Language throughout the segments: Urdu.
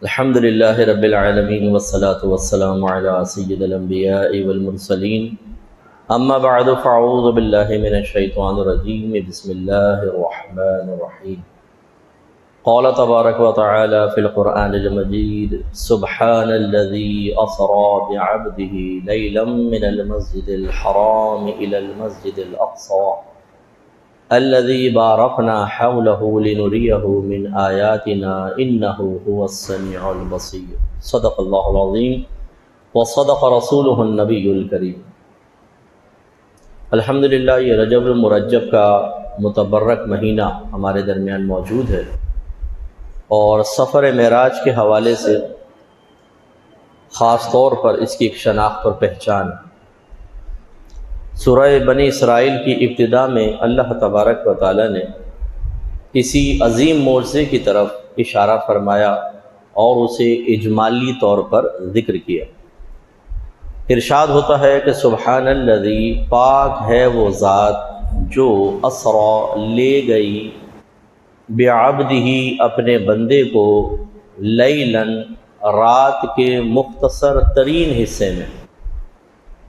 الحمد للہ رب العالمین والصلاة والسلام علی سید الانبیاء والمرسلین اما بعد فاعوذ باللہ من الشیطان الرجیم بسم اللہ الرحمن الرحیم قال تبارک و تعالی فی القرآن المجید سبحان الذی اسری بعبده لیلا من المسجد الحرام الى المسجد الاقصی الذي باركنا حوله لنريه من آياتنا إنه هو السميع البصير صدق الله العظيم وصدق رسوله النبي الكريم۔ الحمدللہ یہ رجب المرجب کا متبرک مہینہ ہمارے درمیان موجود ہے اور سفر معراج کے حوالے سے خاص طور پر اس کی ایک شناخت اور پہچان ہے۔ سورہ بنی اسرائیل کی ابتدا میں اللہ تبارک و تعالی نے کسی عظیم معجزے کی طرف اشارہ فرمایا اور اسے اجمالی طور پر ذکر کیا۔ ارشاد ہوتا ہے کہ سبحان الذی، پاک ہے وہ ذات جو اسری، لے گئی، بعبدہ، اپنے بندے کو، لیلاً، رات کے مختصر ترین حصے میں،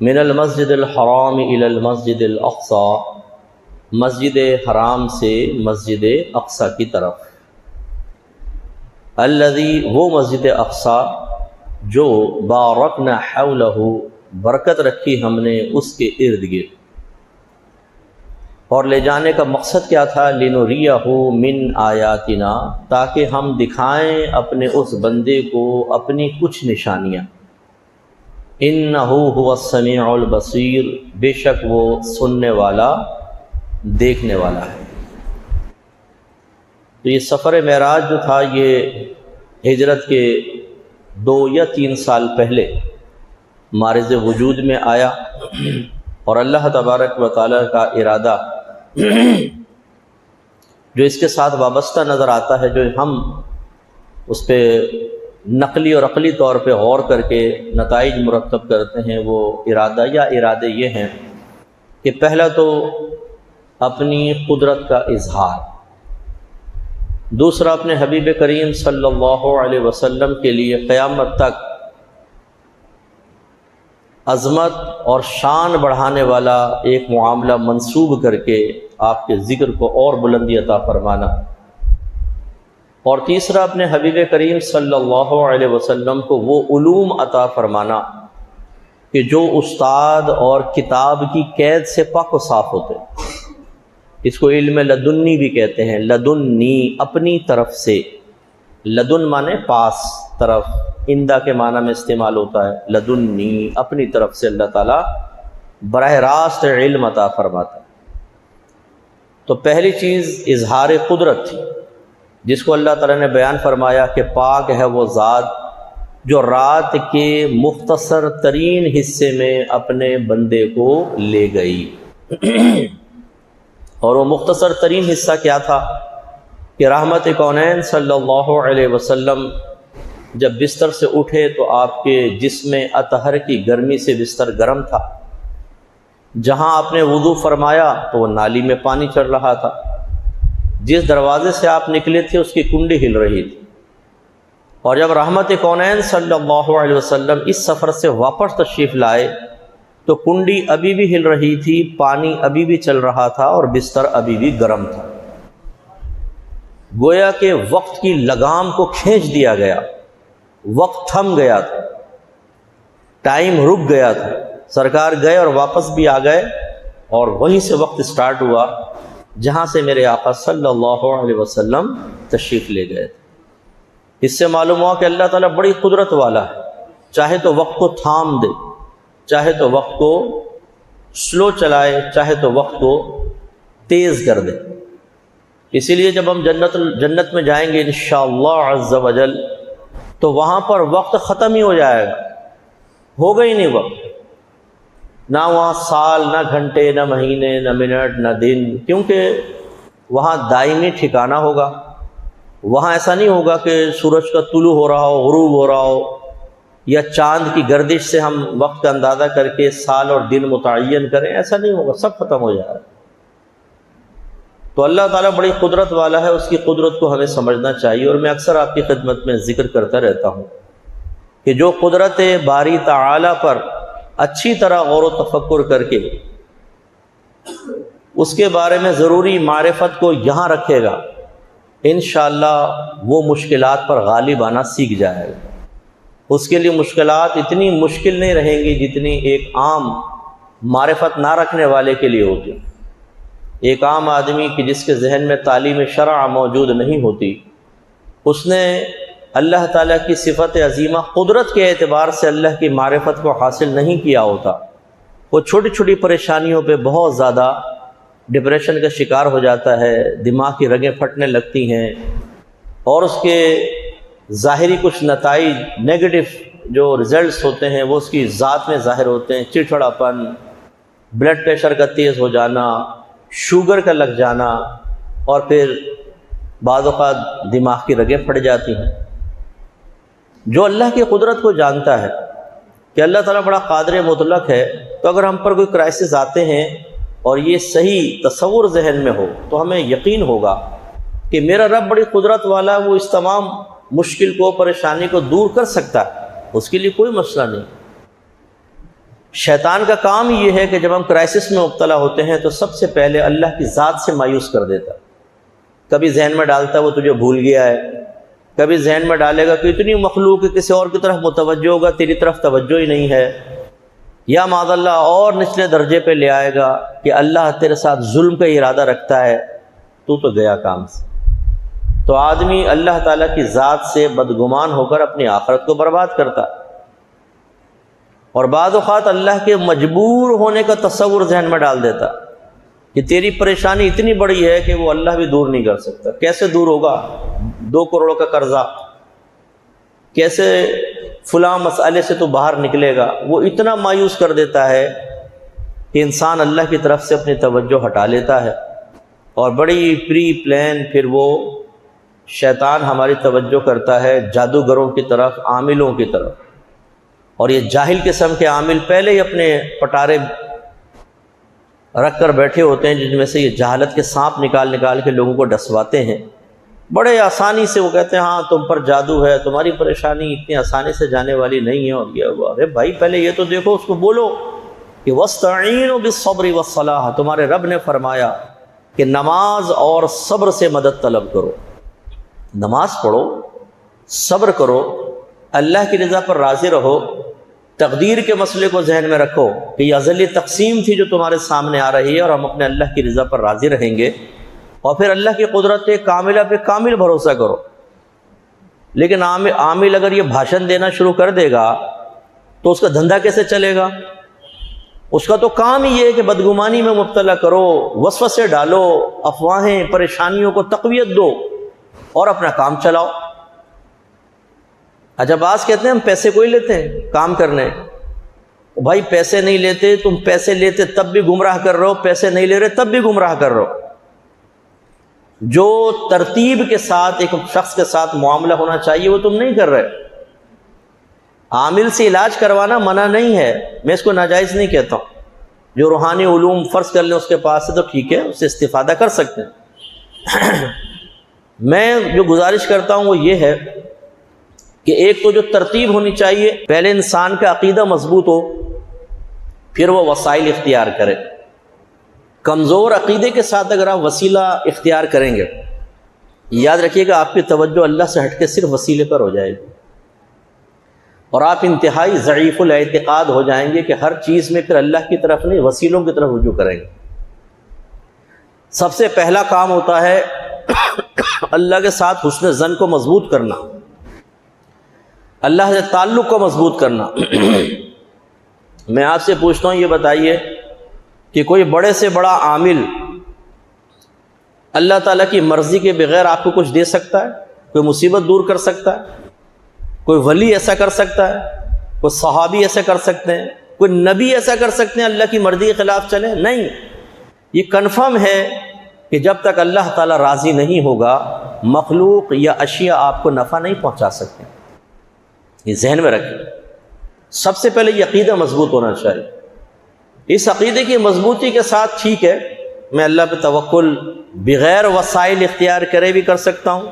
من المسجد الحرام الی المسجد الاقصی، مسجد حرام سے مسجد اقصی کی طرف، الذی، وہ مسجد اقصی جو بارکنا حولہ، برکت رکھی ہم نے اس کے ارد گرد۔ اور لے جانے کا مقصد کیا تھا؟ لنریہ من آیاتنا، تاکہ ہم دکھائیں اپنے اس بندے کو اپنی کچھ نشانیاں۔ انہ هو السمیع البصیر، بے شک وہ سننے والا، دیکھنے والا ہے۔ تو یہ سفر معراج جو تھا یہ ہجرت کے 2 یا 3 سال پہلے مارز وجود میں آیا، اور اللہ تبارک و تعالی کا ارادہ جو اس کے ساتھ وابستہ نظر آتا ہے، جو ہم اس پہ نقلی اور عقلی طور پہ غور کر کے نتائج مرتب کرتے ہیں، وہ ارادہ یا ارادے یہ ہیں کہ پہلا تو اپنی قدرت کا اظہار، دوسرا اپنے حبیب کریم صلی اللہ علیہ وسلم کے لیے قیامت تک عظمت اور شان بڑھانے والا ایک معاملہ منسوب کر کے آپ کے ذکر کو اور بلندی عطا فرمانا، اور تیسرا اپنے حبیب کریم صلی اللہ علیہ وسلم کو وہ علوم عطا فرمانا کہ جو استاد اور کتاب کی قید سے پاک و صاف ہوتے ہیں۔ اس کو علم لدنی بھی کہتے ہیں، لدنی، اپنی طرف سے، لدن مانے پاس، طرف، اندہ کے معنی میں استعمال ہوتا ہے، لدنی، اپنی طرف سے اللہ تعالیٰ براہ راست علم عطا فرماتا ہے۔ تو پہلی چیز اظہار قدرت تھی، جس کو اللہ تعالیٰ نے بیان فرمایا کہ پاک ہے وہ ذات جو رات کے مختصر ترین حصے میں اپنے بندے کو لے گئی۔ اور وہ مختصر ترین حصہ کیا تھا کہ رحمت کونین صلی اللہ علیہ وسلم جب بستر سے اٹھے تو آپ کے جسم اطہر کی گرمی سے بستر گرم تھا، جہاں آپ نے وضو فرمایا تو وہ نالی میں پانی چل رہا تھا، جس دروازے سے آپ نکلے تھے اس کی کنڈی ہل رہی تھی، اور جب رحمت کونین صلی اللہ علیہ وسلم اس سفر سے واپس تشریف لائے تو کنڈی ابھی بھی ہل رہی تھی، پانی ابھی بھی چل رہا تھا، اور بستر ابھی بھی گرم تھا۔ گویا کہ وقت کی لگام کو کھینچ دیا گیا، وقت تھم گیا تھا، ٹائم رک گیا تھا، سرکار گئے اور واپس بھی آ گئے، اور وہیں سے وقت سٹارٹ ہوا جہاں سے میرے آقا صلی اللہ علیہ وسلم تشریف لے گئے تھے۔ اس سے معلوم ہوا کہ اللہ تعالیٰ بڑی قدرت والا ہے، چاہے تو وقت کو تھام دے، چاہے تو وقت کو سلو چلائے، چاہے تو وقت کو تیز کر دے۔ اسی لیے جب ہم جنت میں جائیں گے انشاءاللہ عز و جل تو وہاں پر وقت ختم ہی ہو جائے گا، ہوگا ہی نہیں وقت، نہ وہاں سال، نہ گھنٹے، نہ مہینے، نہ منٹ، نہ دن، کیونکہ وہاں دائمی ٹھکانہ ہوگا۔ وہاں ایسا نہیں ہوگا کہ سورج کا طلوع ہو رہا ہو، غروب ہو رہا ہو، یا چاند کی گردش سے ہم وقت کا اندازہ کر کے سال اور دن متعین کریں، ایسا نہیں ہوگا، سب ختم ہو جائے گا۔ تو اللہ تعالیٰ بڑی قدرت والا ہے، اس کی قدرت کو ہمیں سمجھنا چاہیے۔ اور میں اکثر آپ کی خدمت میں ذکر کرتا رہتا ہوں کہ جو قدرت باری تعالیٰ پر اچھی طرح غور و تفکر کر کے اس کے بارے میں ضروری معرفت کو یہاں رکھے گا، انشاءاللہ وہ مشکلات پر غالب آنا سیکھ جائے گا۔ اس کے لیے مشکلات اتنی مشکل نہیں رہیں گی جتنی ایک عام معرفت نہ رکھنے والے کے لیے ہوتی۔ ایک عام آدمی کی جس کے ذہن میں تعلیم شرع موجود نہیں ہوتی، اس نے اللہ تعالیٰ کی صفت عظیمہ قدرت کے اعتبار سے اللہ کی معرفت کو حاصل نہیں کیا ہوتا، وہ چھوٹی چھوٹی پریشانیوں پہ بہت زیادہ ڈپریشن کا شکار ہو جاتا ہے، دماغ کی رگیں پھٹنے لگتی ہیں، اور اس کے ظاہری کچھ نتائج نیگیٹو جو رزلٹس ہوتے ہیں وہ اس کی ذات میں ظاہر ہوتے ہیں، چڑچڑاپن، بلڈ پریشر کا تیز ہو جانا، شوگر کا لگ جانا، اور پھر بعض اوقات دماغ کی رگیں پھٹ جاتی ہیں۔ جو اللہ کی قدرت کو جانتا ہے کہ اللہ تعالیٰ بڑا قادر مطلق ہے، تو اگر ہم پر کوئی کرائسس آتے ہیں اور یہ صحیح تصور ذہن میں ہو تو ہمیں یقین ہوگا کہ میرا رب بڑی قدرت والا ہے، وہ اس تمام مشکل کو، پریشانی کو دور کر سکتا ہے، اس کے لیے کوئی مسئلہ نہیں۔ شیطان کا کام یہ ہے کہ جب ہم کرائسس میں مبتلا ہوتے ہیں تو سب سے پہلے اللہ کی ذات سے مایوس کر دیتا ہے۔ کبھی ذہن میں ڈالتا ہے وہ تجھے بھول گیا ہے، کبھی ذہن میں ڈالے گا کہ اتنی مخلوق کسی اور کی طرف متوجہ ہوگا، تیری طرف توجہ ہی نہیں ہے، یا معاذ اللہ اور نچلے درجے پہ لے آئے گا کہ اللہ تیرے ساتھ ظلم کا ارادہ رکھتا ہے، تو گیا کام سے۔ تو آدمی اللہ تعالیٰ کی ذات سے بدگمان ہو کر اپنی آخرت کو برباد کرتا ہے، اور بعض اوقات اللہ کے مجبور ہونے کا تصور ذہن میں ڈال دیتا کہ تیری پریشانی اتنی بڑی ہے کہ وہ اللہ بھی دور نہیں کر سکتا۔ کیسے دور ہوگا؟ 2 کروڑ کا قرضہ، کیسے فلاں مسئلے سے تو باہر نکلے گا؟ وہ اتنا مایوس کر دیتا ہے کہ انسان اللہ کی طرف سے اپنی توجہ ہٹا لیتا ہے، اور بڑی پری پلان پھر وہ شیطان ہماری توجہ کرتا ہے جادوگروں کی طرف، عاملوں کی طرف، اور یہ جاہل قسم کے عامل پہلے ہی اپنے پٹارے رکھ کر بیٹھے ہوتے ہیں، جن میں سے یہ جہالت کے سانپ نکال نکال کے لوگوں کو ڈسواتے ہیں۔ بڑے آسانی سے وہ کہتے ہیں ہاں تم پر جادو ہے، تمہاری پریشانی اتنی آسانی سے جانے والی نہیں ہے، اور یہ ہوا۔ ارے بھائی پہلے یہ تو دیکھو، اس کو بولو کہ وَاسْتَعِينُوا بِالصَّبْرِ وَالصَّلَاةِ، تمہارے رب نے فرمایا کہ نماز اور صبر سے مدد طلب کرو، نماز پڑھو، صبر کرو، اللہ کی رضا پر راضی رہو، تقدیر کے مسئلے کو ذہن میں رکھو کہ یہ ازلی تقسیم تھی جو تمہارے سامنے آ رہی ہے، اور ہم اپنے اللہ کی رضا پر راضی رہیں گے، اور پھر اللہ کی قدرت کاملہ پہ کامل بھروسہ کرو۔ لیکن عامل اگر یہ بھاشن دینا شروع کر دے گا تو اس کا دھندا کیسے چلے گا؟ اس کا تو کام ہی یہ ہے کہ بدگمانی میں مبتلا کرو، وسوسے ڈالو، افواہیں، پریشانیوں کو تقویت دو، اور اپنا کام چلاؤ۔ اچھا بعض کہتے ہیں ہم پیسے کوئی لیتے ہیں کام کرنے، بھائی پیسے نہیں لیتے، تم پیسے لیتے تب بھی گمراہ کر رہے ہو، پیسے نہیں لے رہے تب بھی گمراہ کر رہے ہو۔ جو ترتیب کے ساتھ ایک شخص کے ساتھ معاملہ ہونا چاہیے وہ تم نہیں کر رہے۔ عامل سے علاج کروانا منع نہیں ہے، میں اس کو ناجائز نہیں کہتا ہوں۔ جو روحانی علوم فرض کر لیں اس کے پاس ہے تو ٹھیک ہے، اس سے استفادہ کر سکتے ہیں۔ میں جو گزارش کرتا ہوں وہ یہ ہے کہ ایک تو جو ترتیب ہونی چاہیے، پہلے انسان کا عقیدہ مضبوط ہو، پھر وہ وسائل اختیار کرے۔ کمزور عقیدے کے ساتھ اگر آپ وسیلہ اختیار کریں گے، یاد رکھیے گا آپ کی توجہ اللہ سے ہٹ کے صرف وسیلے پر ہو جائے گی، اور آپ انتہائی ضعیف الاعتقاد ہو جائیں گے کہ ہر چیز میں پھر اللہ کی طرف نہیں وسیلوں کی طرف رجوع کریں گے۔ سب سے پہلا کام ہوتا ہے اللہ کے ساتھ حسن ظن کو مضبوط کرنا، اللہ سے تعلق کو مضبوط کرنا۔ میں آپ سے پوچھتا ہوں، یہ بتائیے کہ کوئی بڑے سے بڑا عامل اللہ تعالیٰ کی مرضی کے بغیر آپ کو کچھ دے سکتا ہے؟ کوئی مصیبت دور کر سکتا ہے؟ کوئی ولی ایسا کر سکتا ہے؟ کوئی صحابی ایسا کر سکتے ہیں؟ کوئی نبی ایسا کر سکتے ہیں اللہ کی مرضی کے خلاف چلے؟ نہیں۔ یہ کنفرم ہے کہ جب تک اللہ تعالیٰ راضی نہیں ہوگا مخلوق یا اشیاء آپ کو نفع نہیں پہنچا سکتے۔ یہ ذہن میں رکھیں۔ سب سے پہلے یہ عقیدہ مضبوط ہونا چاہیے۔ اس عقیدے کی مضبوطی کے ساتھ ٹھیک ہے میں اللہ پہ توکل بغیر وسائل اختیار کرے بھی کر سکتا ہوں،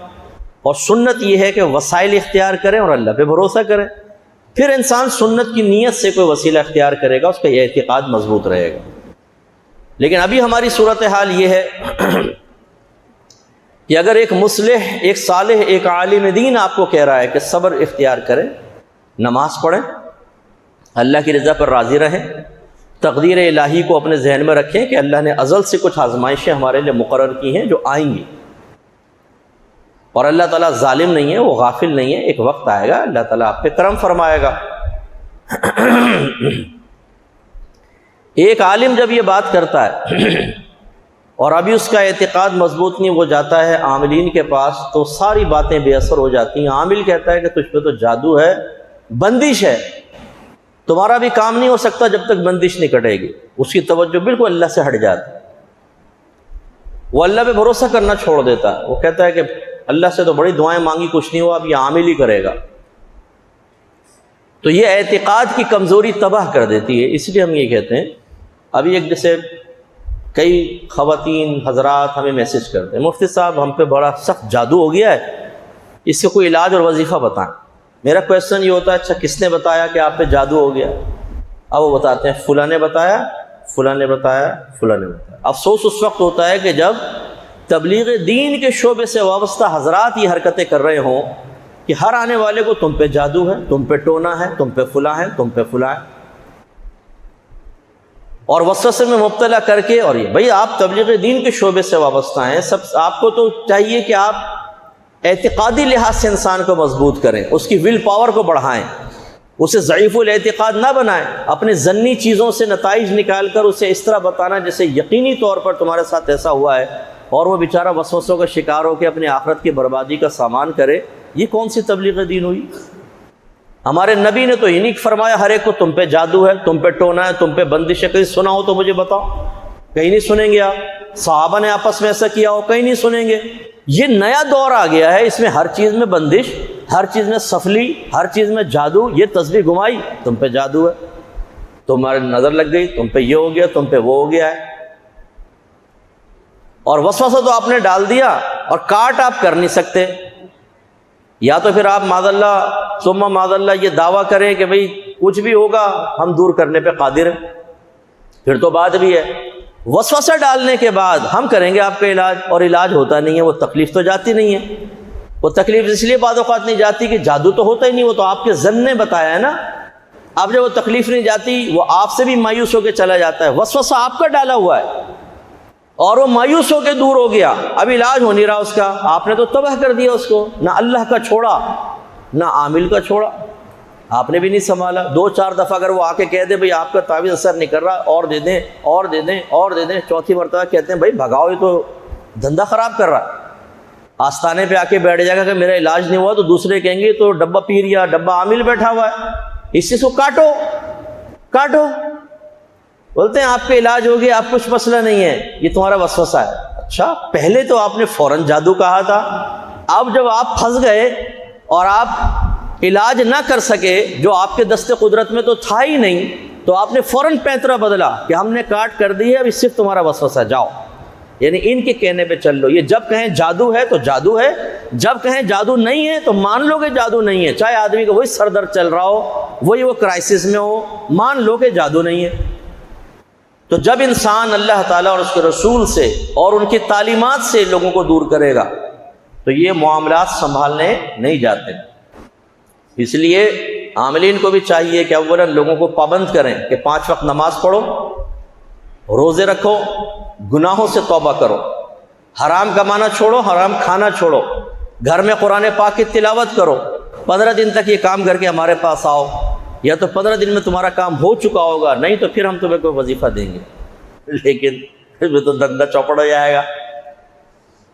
اور سنت یہ ہے کہ وسائل اختیار کریں اور اللہ پہ بھروسہ کریں. پھر انسان سنت کی نیت سے کوئی وسیلہ اختیار کرے گا، اس کا یہ اعتقاد مضبوط رہے گا. لیکن ابھی ہماری صورتحال یہ ہے کہ اگر ایک مصلح، ایک صالح، ایک عالم دین آپ کو کہہ رہا ہے کہ صبر اختیار کریں، نماز پڑھیں، اللہ کی رضا پر راضی رہیں، تقدیر الہی کو اپنے ذہن میں رکھیں کہ اللہ نے ازل سے کچھ آزمائشیں ہمارے لیے مقرر کی ہیں جو آئیں گی، اور اللہ تعالیٰ ظالم نہیں ہے، وہ غافل نہیں ہے. ایک وقت آئے گا اللہ تعالیٰ آپ پہ کرم فرمائے گا. ایک عالم جب یہ بات کرتا ہے اور ابھی اس کا اعتقاد مضبوط نہیں ہو جاتا ہے عاملین کے پاس، تو ساری باتیں بے اثر ہو جاتی ہیں. عامل کہتا ہے کہ تجھ پہ تو جادو ہے، بندش ہے، تمہارا بھی کام نہیں ہو سکتا جب تک بندش نہیں کٹے گی. اس کی توجہ بالکل اللہ سے ہٹ جاتی ہے، وہ اللہ پہ بھروسہ کرنا چھوڑ دیتا ہے. وہ کہتا ہے کہ اللہ سے تو بڑی دعائیں مانگی، کچھ نہیں ہوا، اب یہ عامل ہی کرے گا. تو یہ اعتقاد کی کمزوری تباہ کر دیتی ہے. اس لیے ہم یہ کہتے ہیں، ابھی ایک جیسے کئی خواتین حضرات ہمیں میسج کرتے ہیں، مفتی صاحب ہم پہ بڑا سخت جادو ہو گیا ہے، اس سے کوئی علاج اور وظیفہ بتائیں. میرا کویشچن یہ ہوتا ہے، اچھا کس نے بتایا کہ آپ پہ جادو ہو گیا؟ اب وہ بتاتے ہیں فلاں نے بتایا، فلاں نے بتایا، فلاں نے بتایا. افسوس اس وقت ہوتا ہے کہ جب تبلیغ دین کے شعبے سے وابستہ حضرات یہ حرکتیں کر رہے ہوں کہ ہر آنے والے کو تم پہ جادو ہے، تم پہ ٹونا ہے، تم پہ فلاں ہے، تم پہ فلاں ہے، اور وسوسے میں مبتلا کر کے. اور یہ بھائی آپ تبلیغ دین کے شعبے سے وابستہ ہیں، سب آپ کو تو چاہیے کہ آپ اعتقادی لحاظ سے انسان کو مضبوط کریں، اس کی ول پاور کو بڑھائیں، اسے ضعیف الاعتقاد نہ بنائیں. اپنے ضنی چیزوں سے نتائج نکال کر اسے اس طرح بتانا جیسے یقینی طور پر تمہارے ساتھ ایسا ہوا ہے، اور وہ بیچارہ وسوسوں کا شکار ہو کے اپنی آخرت کی بربادی کا سامان کرے. یہ کون سی تبلیغ دین ہوئی؟ ہمارے نبی نے تو یہ نہیں فرمایا ہر ایک کو تم پہ جادو ہے، تم پہ ٹونا ہے، تم پہ بندش ہے. کہیں سنا ہو تو مجھے بتاؤ. کہیں نہیں سنیں گے. آپ صحابہ نے آپس میں ایسا کیا ہو؟ کہیں نہیں سنیں گے. یہ نیا دور آ گیا ہے، اس میں ہر چیز میں بندش، ہر چیز میں سفلی، ہر چیز میں جادو. یہ تسبیح گھمائی، تم پہ جادو ہے، تمہاری نظر لگ گئی، تم پہ یہ ہو گیا، تم پہ وہ ہو گیا ہے. اور وسوسہ تو آپ نے ڈال دیا، اور کاٹ آپ کر نہیں سکتے. یا تو پھر آپ معاذ اللہ ثم معاذ اللہ یہ دعویٰ کریں کہ بھئی کچھ بھی ہوگا ہم دور کرنے پہ قادر ہیں، پھر تو بات بھی ہے. وسوسہ ڈالنے کے بعد ہم کریں گے آپ کا علاج، اور علاج ہوتا نہیں ہے. وہ تکلیف تو جاتی نہیں ہے. وہ تکلیف اس لیے بعض اوقات نہیں جاتی کہ جادو تو ہوتا ہی نہیں، وہ تو آپ کے ظن نے بتایا ہے نا. اب جب وہ تکلیف نہیں جاتی، وہ آپ سے بھی مایوس ہو کے چلا جاتا ہے. وسوسہ آپ کا ڈالا ہوا ہے، اور وہ مایوس ہو کے دور ہو گیا. اب علاج ہو نہیں رہا اس کا، آپ نے تو تباہ کر دیا اس کو. نہ اللہ کا چھوڑا، نہ عامل کا چھوڑا، آپ نے بھی نہیں سنبھالا. 2-4 دفعہ اگر وہ آ کے کہہ دے بھئی آپ کا تعویذ اثر نہیں کر رہا، اور دے دیں، اور دے دیں، اور دے دیں، چوتھی مرتبہ کہتے ہیں بھئی بھگاؤ، یہ تو دھندا خراب کر رہا ہے. آستانے پہ آ کے بیٹھ جائے گا کہ میرا علاج نہیں ہوا، تو دوسرے کہیں گے تو ڈبہ پیر یا ڈبہ عامل بیٹھا ہوا ہے، اس چیز کو کاٹو کاٹو. بولتے ہیں آپ کا علاج ہو گیا، آپ کچھ مسئلہ نہیں ہے، یہ تمہارا وسوسہ ہے. اچھا پہلے تو آپ نے فوراً جادو کہا تھا، اب جب آپ پھنس گئے اور آپ علاج نہ کر سکے جو آپ کے دست قدرت میں تو تھا ہی نہیں، تو آپ نے فوراً پینترا بدلا کہ ہم نے کاٹ کر دی ہے، اب صرف تمہارا وسوسہ، جاؤ. یعنی ان کے کہنے پہ چل لو. یہ جب کہیں جادو ہے تو جادو ہے، جب کہیں جادو نہیں ہے تو مان لو کہ جادو نہیں ہے. چاہے آدمی کو وہی سر درد چل رہا ہو، وہی وہ کرائسس میں ہو، مان لو کہ جادو نہیں ہے. تو جب انسان اللہ تعالیٰ اور اس کے رسول سے اور ان کی تعلیمات سے لوگوں کو دور کرے گا تو یہ معاملات سنبھالنے نہیں جاتے. اس لیے عاملین کو بھی چاہیے کہ اولاً لوگوں کو پابند کریں کہ 5 وقت نماز پڑھو، روزے رکھو، گناہوں سے توبہ کرو، حرام کمانا چھوڑو، حرام کھانا چھوڑو، گھر میں قرآن پاک کی تلاوت کرو. 15 دن تک یہ کام کر کے ہمارے پاس آؤ، یا تو 15 دن میں تمہارا کام ہو چکا ہوگا، نہیں تو پھر ہم تمہیں کوئی وظیفہ دیں گے. لیکن پھر بھی تو دندا چوپڑ ہو جائے گا.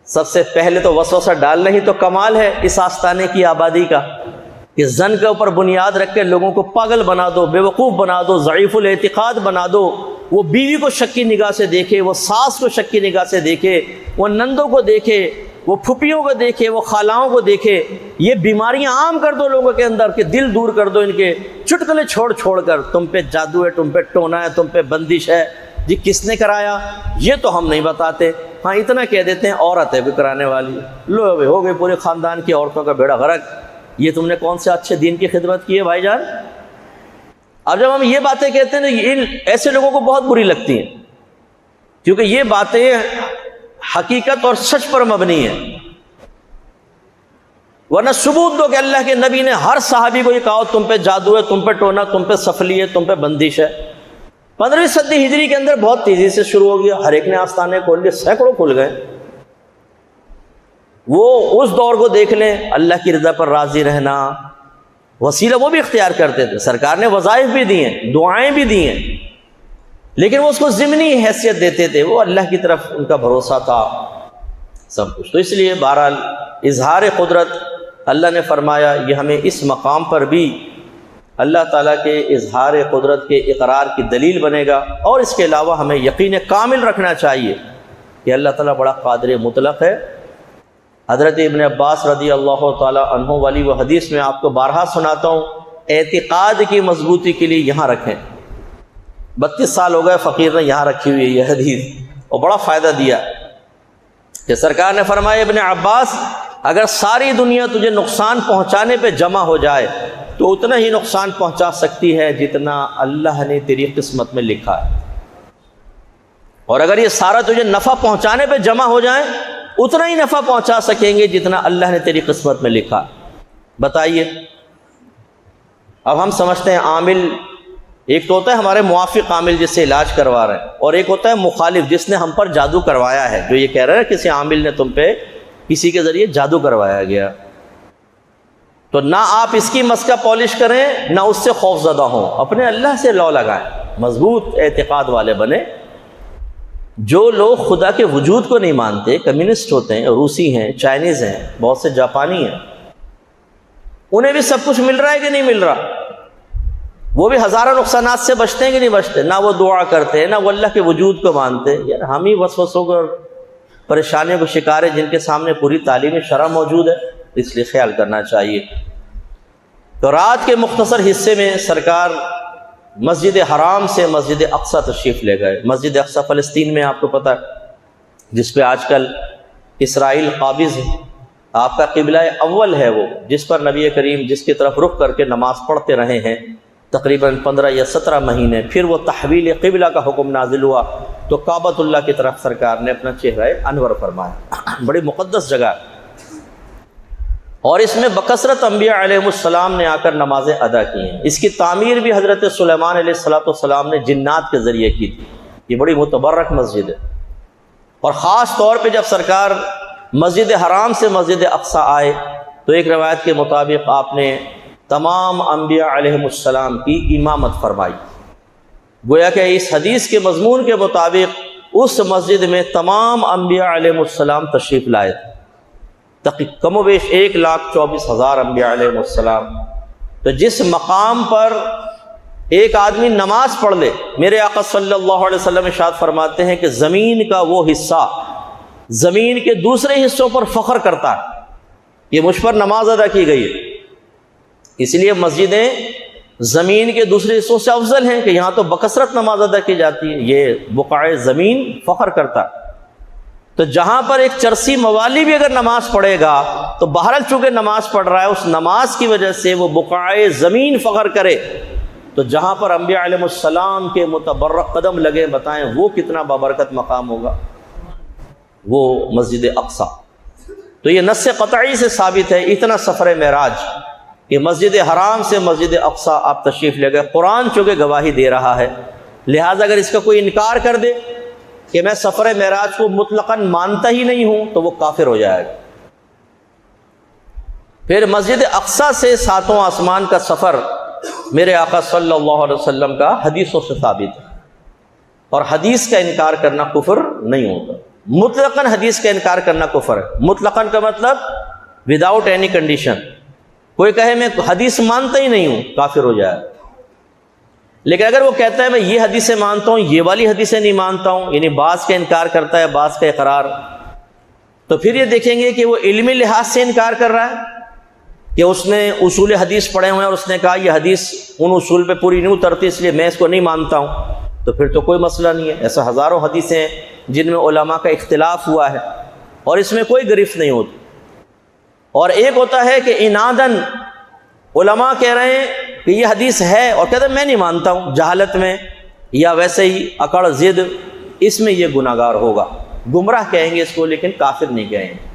سب سے پہلے تو وسوسہ ڈالنا ہی تو کمال ہے اس آستانے کی آبادی کا، کہ زن کے اوپر بنیاد رکھ کے لوگوں کو پاگل بنا دو، بے وقوف بنا دو، ضعیف الاعتقاد بنا دو. وہ بیوی کو شک کی نگاہ سے دیکھے، وہ ساس کو شک کی نگاہ سے دیکھے، وہ نندوں کو دیکھے، وہ پھپھیوں کو دیکھے، وہ خالاؤں کو دیکھے. یہ بیماریاں عام کر دو لوگوں کے اندر، کہ دل دور کر دو ان کے، چٹکلے چھوڑ چھوڑ کر تم پہ جادو ہے، تم پہ ٹونا ہے، تم پہ بندش ہے. جی کس نے کرایا یہ تو ہم نہیں بتاتے، ہاں اتنا کہہ دیتے ہیں عورت ہے بھی کرانے والی، لو ہو گئے پورے خاندان کی عورتوں کا بیڑا غرق۔ یہ تم نے کون سے اچھے دین کی خدمت کی ہے بھائی جان؟ اب جب ہم یہ باتیں کہتے ہیں تو ان ایسے لوگوں کو بہت بری لگتی ہیں، کیونکہ یہ باتیں حقیقت اور سچ پر مبنی ہیں۔ ورنہ ثبوت دو کہ اللہ کے نبی نے ہر صحابی کو یہ کہا تم پہ جادو ہے، تم پہ ٹونا، تم پہ سفلی ہے، تم پہ بندش ہے۔ 15ویں صدی ہجری کے اندر بہت تیزی سے شروع ہو گیا، ہر ایک نے آستانے کھول لیے، سینکڑوں کھل گئے۔ وہ اس دور کو دیکھ لیں، اللہ کی رضا پر راضی رہنا وسیلہ وہ بھی اختیار کرتے تھے، سرکار نے وظائف بھی دی ہیں، دعائیں بھی دی ہیں، لیکن وہ اس کو ضمنی حیثیت دیتے تھے، وہ اللہ کی طرف ان کا بھروسہ تھا سب کچھ۔ تو اس لیے بہرحال اظہار قدرت اللہ نے فرمایا یہ ہمیں اس مقام پر بھی اللہ تعالیٰ کے اظہار قدرت کے اقرار کی دلیل بنے گا، اور اس کے علاوہ ہمیں یقین کامل رکھنا چاہیے کہ اللہ تعالیٰ بڑا قادر مطلق ہے۔ حضرت ابن عباس رضی اللہ تعالیٰ عنہ والی وہ حدیث میں آپ کو بارہا سناتا ہوں، اعتقاد کی مضبوطی کے لیے یہاں رکھیں۔ 32 سال ہو گئے فقیر نے یہاں رکھی ہوئی ہے یہ حدیث، اور بڑا فائدہ دیا کہ سرکار نے فرمایا ابن عباس اگر ساری دنیا تجھے نقصان پہنچانے پہ جمع ہو جائے تو اتنا ہی نقصان پہنچا سکتی ہے جتنا اللہ نے تیری قسمت میں لکھا ہے، اور اگر یہ سارا تجھے نفع پہنچانے پہ جمع ہو جائے اتنا ہی نفع پہنچا سکیں گے جتنا اللہ نے تیری قسمت میں لکھا۔ بتائیے، اب ہم سمجھتے ہیں عامل ایک تو ہوتا ہے ہمارے موافق عامل جس سے علاج کروا رہے ہیں، اور ایک ہوتا ہے مخالف جس نے ہم پر جادو کروایا ہے، جو یہ کہہ رہا ہے کسی عامل نے تم پہ کسی کے ذریعے جادو کروایا گیا۔ تو نہ آپ اس کی مسکہ پالش کریں، نہ اس سے خوف زدہ ہوں، اپنے اللہ سے لو لگائیں، مضبوط اعتقاد والے بنے۔ جو لوگ خدا کے وجود کو نہیں مانتے، کمیونسٹ ہوتے ہیں، روسی ہیں، چائنیز ہیں، بہت سے جاپانی ہیں، انہیں بھی سب کچھ مل رہا ہے کہ نہیں مل رہا؟ وہ بھی ہزاروں نقصانات سے بچتے ہیں کہ نہیں بچتے؟ نہ وہ دعا کرتے ہیں، نہ وہ اللہ کے وجود کو مانتے۔ یار ہم ہی وسوسوں کو، پریشانیوں کو شکار ہیں جن کے سامنے پوری تعلیم شرع موجود ہے، اس لیے خیال کرنا چاہیے۔ تو رات کے مختصر حصے میں سرکار مسجد حرام سے مسجد اقصی تشریف لے گئے۔ مسجد اقصی فلسطین میں آپ کو پتہ ہے، جس پہ آج کل اسرائیل قابض ہے، آپ کا قبلہ اول ہے وہ، جس پر نبی کریم جس کی طرف رخ کر کے نماز پڑھتے رہے ہیں تقریباً 15 یا 17 مہینے۔ پھر وہ تحویل قبلہ کا حکم نازل ہوا تو کعبۃ اللہ کی طرف سرکار نے اپنا چہرہ انور فرمایا۔ بڑی مقدس جگہ ہے، اور اس میں بکثرت انبیاء علیہ السلام نے آ کر نمازیں ادا کی ہیں۔ اس کی تعمیر بھی حضرت سلیمان علیہ السلام نے جنات کے ذریعے کی تھی۔ یہ بڑی متبرک مسجد ہے، اور خاص طور پہ جب سرکار مسجد حرام سے مسجد اقصی آئے تو ایک روایت کے مطابق آپ نے تمام انبیاء علیہ السلام کی امامت فرمائی۔ گویا کہ اس حدیث کے مضمون کے مطابق اس مسجد میں تمام انبیاء علیہ السلام تشریف لائے تھے، کم و بیش 1,24,000 انبیاء علیہ السلام۔ تو جس مقام پر ایک آدمی نماز پڑھ لے، میرے آقا صلی اللہ علیہ وسلم ارشاد فرماتے ہیں کہ زمین کا وہ حصہ زمین کے دوسرے حصوں پر فخر کرتا ہے، یہ مجھ پر نماز ادا کی گئی ہے۔ اس لیے مسجدیں زمین کے دوسرے حصوں سے افضل ہیں کہ یہاں تو بکثرت نماز ادا کی جاتی ہے، یہ بقاع زمین فخر کرتا ہے۔ تو جہاں پر ایک چرسی موالی بھی اگر نماز پڑھے گا تو بہرحال چونکہ نماز پڑھ رہا ہے، اس نماز کی وجہ سے وہ بقاع زمین فخر کرے، تو جہاں پر انبیاء علیہ السلام کے متبرک قدم لگے، بتائیں وہ کتنا بابرکت مقام ہوگا، وہ مسجد اقصی۔ تو یہ نص قطعی سے ثابت ہے اتنا سفر معراج کہ مسجد حرام سے مسجد اقصی آپ تشریف لے گئے۔ قرآن چونکہ گواہی دے رہا ہے، لہٰذا اگر اس کا کوئی انکار کر دے کہ میں سفر معراج کو مطلقاً مانتا ہی نہیں ہوں تو وہ کافر ہو جائے گا۔ پھر مسجد اقصی سے 7واں آسمان کا سفر میرے آقا صلی اللہ علیہ وسلم کا حدیثوں سے ثابت ہے، اور حدیث کا انکار کرنا کفر نہیں ہوتا۔ مطلقاً حدیث کا انکار کرنا کفر ہے۔ مطلقاً کا مطلب وداؤٹ اینی کنڈیشن، کوئی کہے میں حدیث مانتا ہی نہیں ہوں، کافر ہو جائے۔ لیکن اگر وہ کہتا ہے میں یہ حدیثیں مانتا ہوں، یہ والی حدیثیں نہیں مانتا ہوں، یعنی بعض کا انکار کرتا ہے بعض کا اقرار، تو پھر یہ دیکھیں گے کہ وہ علمی لحاظ سے انکار کر رہا ہے کہ اس نے اصول حدیث پڑھے ہوئے ہیں اور اس نے کہا یہ حدیث ان اصول پہ پوری نہیں اترتی اس لیے میں اس کو نہیں مانتا ہوں، تو پھر تو کوئی مسئلہ نہیں ہے. ایسا ہزاروں حدیثیں ہیں جن میں علماء کا اختلاف ہوا ہے اور اس میں کوئی گرفت نہیں ہوتی. اور ایک ہوتا ہے کہ عناداً علماء کہہ رہے ہیں کہ یہ حدیث ہے اور کہتے ہیں میں نہیں مانتا ہوں، جہالت میں یا ویسے ہی اکڑ ضد، اس میں یہ گناہ گار ہوگا. گمراہ کہیں گے اس کو لیکن کافر نہیں کہیں گے.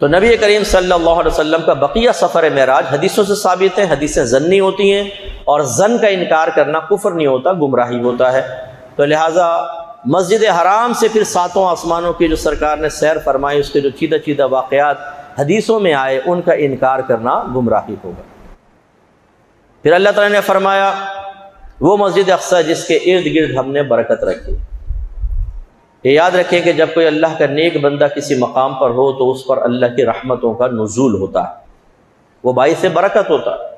تو نبی کریم صلی اللہ علیہ وسلم کا بقیہ سفر معراج حدیثوں سے ثابت ہے. حدیثیں ظنی ہوتی ہیں اور ظن کا انکار کرنا کفر نہیں ہوتا، گمراہی ہوتا ہے. تو لہٰذا مسجد حرام سے پھر ساتوں آسمانوں کی جو سرکار نے سیر فرمائی، اس کے جو چیدہ چیدہ واقعات حدیثوں میں آئے، ان کا انکار کرنا گمراہی ہوگا. پھر اللہ تعالیٰ نے فرمایا وہ مسجد اقصی جس کے ارد گرد ہم نے برکت رکھی. یہ یاد رکھیں کہ جب کوئی اللہ کا نیک بندہ کسی مقام پر ہو تو اس پر اللہ کی رحمتوں کا نزول ہوتا ہے، وہ باعث برکت ہوتا ہے.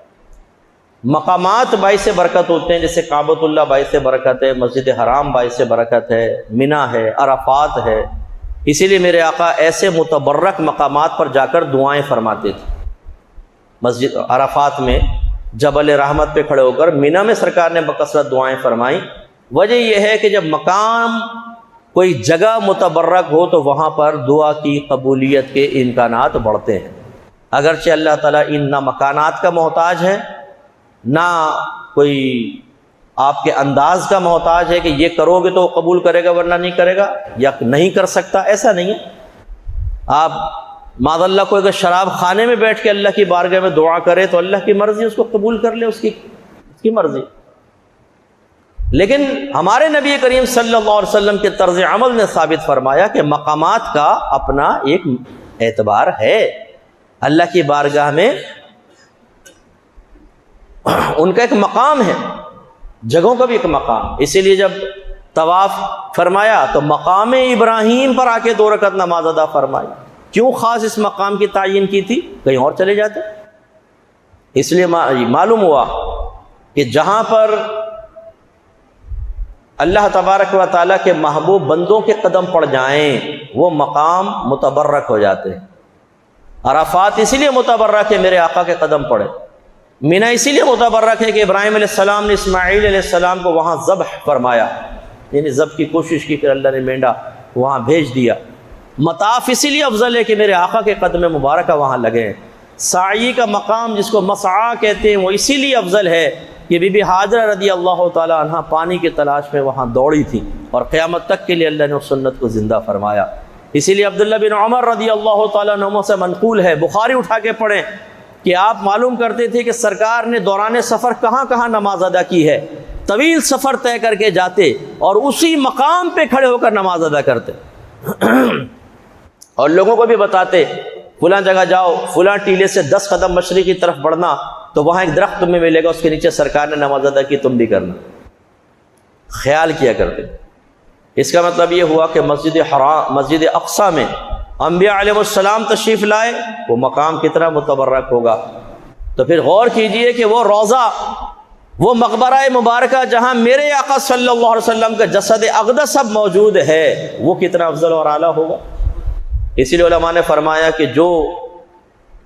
مقامات باعث برکت ہوتے ہیں، جیسے کعبۃ اللہ باعث برکت ہے، مسجد حرام باعث برکت ہے، منی ہے، عرفات ہے. اسی لیے میرے آقا ایسے متبرک مقامات پر جا کر دعائیں فرماتے تھے. مسجد عرفات میں جبل رحمت پہ کھڑے ہو کر، منی میں سرکار نے بکثرت دعائیں فرمائیں. وجہ یہ ہے کہ جب مقام کوئی جگہ متبرک ہو تو وہاں پر دعا کی قبولیت کے امکانات بڑھتے ہیں. اگرچہ اللہ تعالیٰ ان نہ مکانات کا محتاج ہے، نہ کوئی آپ کے انداز کا محتاج ہے کہ یہ کرو گے تو وہ قبول کرے گا ورنہ نہیں کرے گا، یا نہیں کر سکتا، ایسا نہیں ہے. آپ معاذ اللہ کوئی اگر شراب خانے میں بیٹھ کے اللہ کی بارگاہ میں دعا کرے تو اللہ کی مرضی، اس کو قبول کر لے، اس کی مرضی. لیکن ہمارے نبی کریم صلی اللہ علیہ وسلم کے طرز عمل نے ثابت فرمایا کہ مقامات کا اپنا ایک اعتبار ہے. اللہ کی بارگاہ میں ان کا ایک مقام ہے، جگہوں کا بھی ایک مقام. اسی لیے جب طواف فرمایا تو مقام ابراہیم پر آ کے 2 رکعت نماز ادا فرمائی. کیوں خاص اس مقام کی تعین کی تھی؟ کہیں اور چلے جاتے. اس لیے معلوم ہوا کہ جہاں پر اللہ تبارک و تعالیٰ کے محبوب بندوں کے قدم پڑ جائیں وہ مقام متبرک ہو جاتے ہیں. عرفات اسی لیے متبرک ہے میرے آقا کے قدم پڑے. منی اسی لیے متبرک ہے کہ ابراہیم علیہ السلام نے اسماعیل علیہ السلام کو وہاں ذبح فرمایا، یعنی ذبح کی کوشش کی، پھر اللہ نے مینڈا وہاں بھیج دیا. مطاف اسی لیے افضل ہے کہ میرے آقا کے قدم مبارکہ وہاں لگے ہیں. سعی کا مقام جس کو مسعی کہتے ہیں وہ اسی لیے افضل ہے کہ بی بی حاجرہ رضی اللہ تعالی عنہ پانی کی تلاش میں وہاں دوڑی تھی اور قیامت تک کے لیے اللہ نے اس سنت کو زندہ فرمایا. اسی لیے عبداللہ بن عمر رضی اللہ تعالیٰ عنہ سے منقول ہے، بخاری اٹھا کے پڑھیں، کہ آپ معلوم کرتے تھے کہ سرکار نے دوران سفر کہاں کہاں نماز ادا کی ہے. طویل سفر طے کر کے جاتے اور اسی مقام پہ کھڑے ہو کر نماز ادا کرتے اور لوگوں کو بھی بتاتے فلاں جگہ جاؤ، فلاں ٹیلے سے 10 قدم مشرق کی طرف بڑھنا تو وہاں ایک درخت تمہیں ملے گا، اس کے نیچے سرکار نے نماز ادا کی، تم بھی کرنا. خیال کیا کرتے. اس کا مطلب یہ ہوا کہ مسجد اقصی میں انبیاء علیہ السلام تشریف لائے، وہ مقام کتنا متبرک ہوگا. تو پھر غور کیجئے کہ وہ روضہ، وہ مقبرہ مبارکہ جہاں میرے آقا صلی اللہ علیہ وسلم کا جسد اقدس اب موجود ہے، وہ کتنا افضل اور اعلیٰ ہوگا. اسی لیے علماء نے فرمایا کہ جو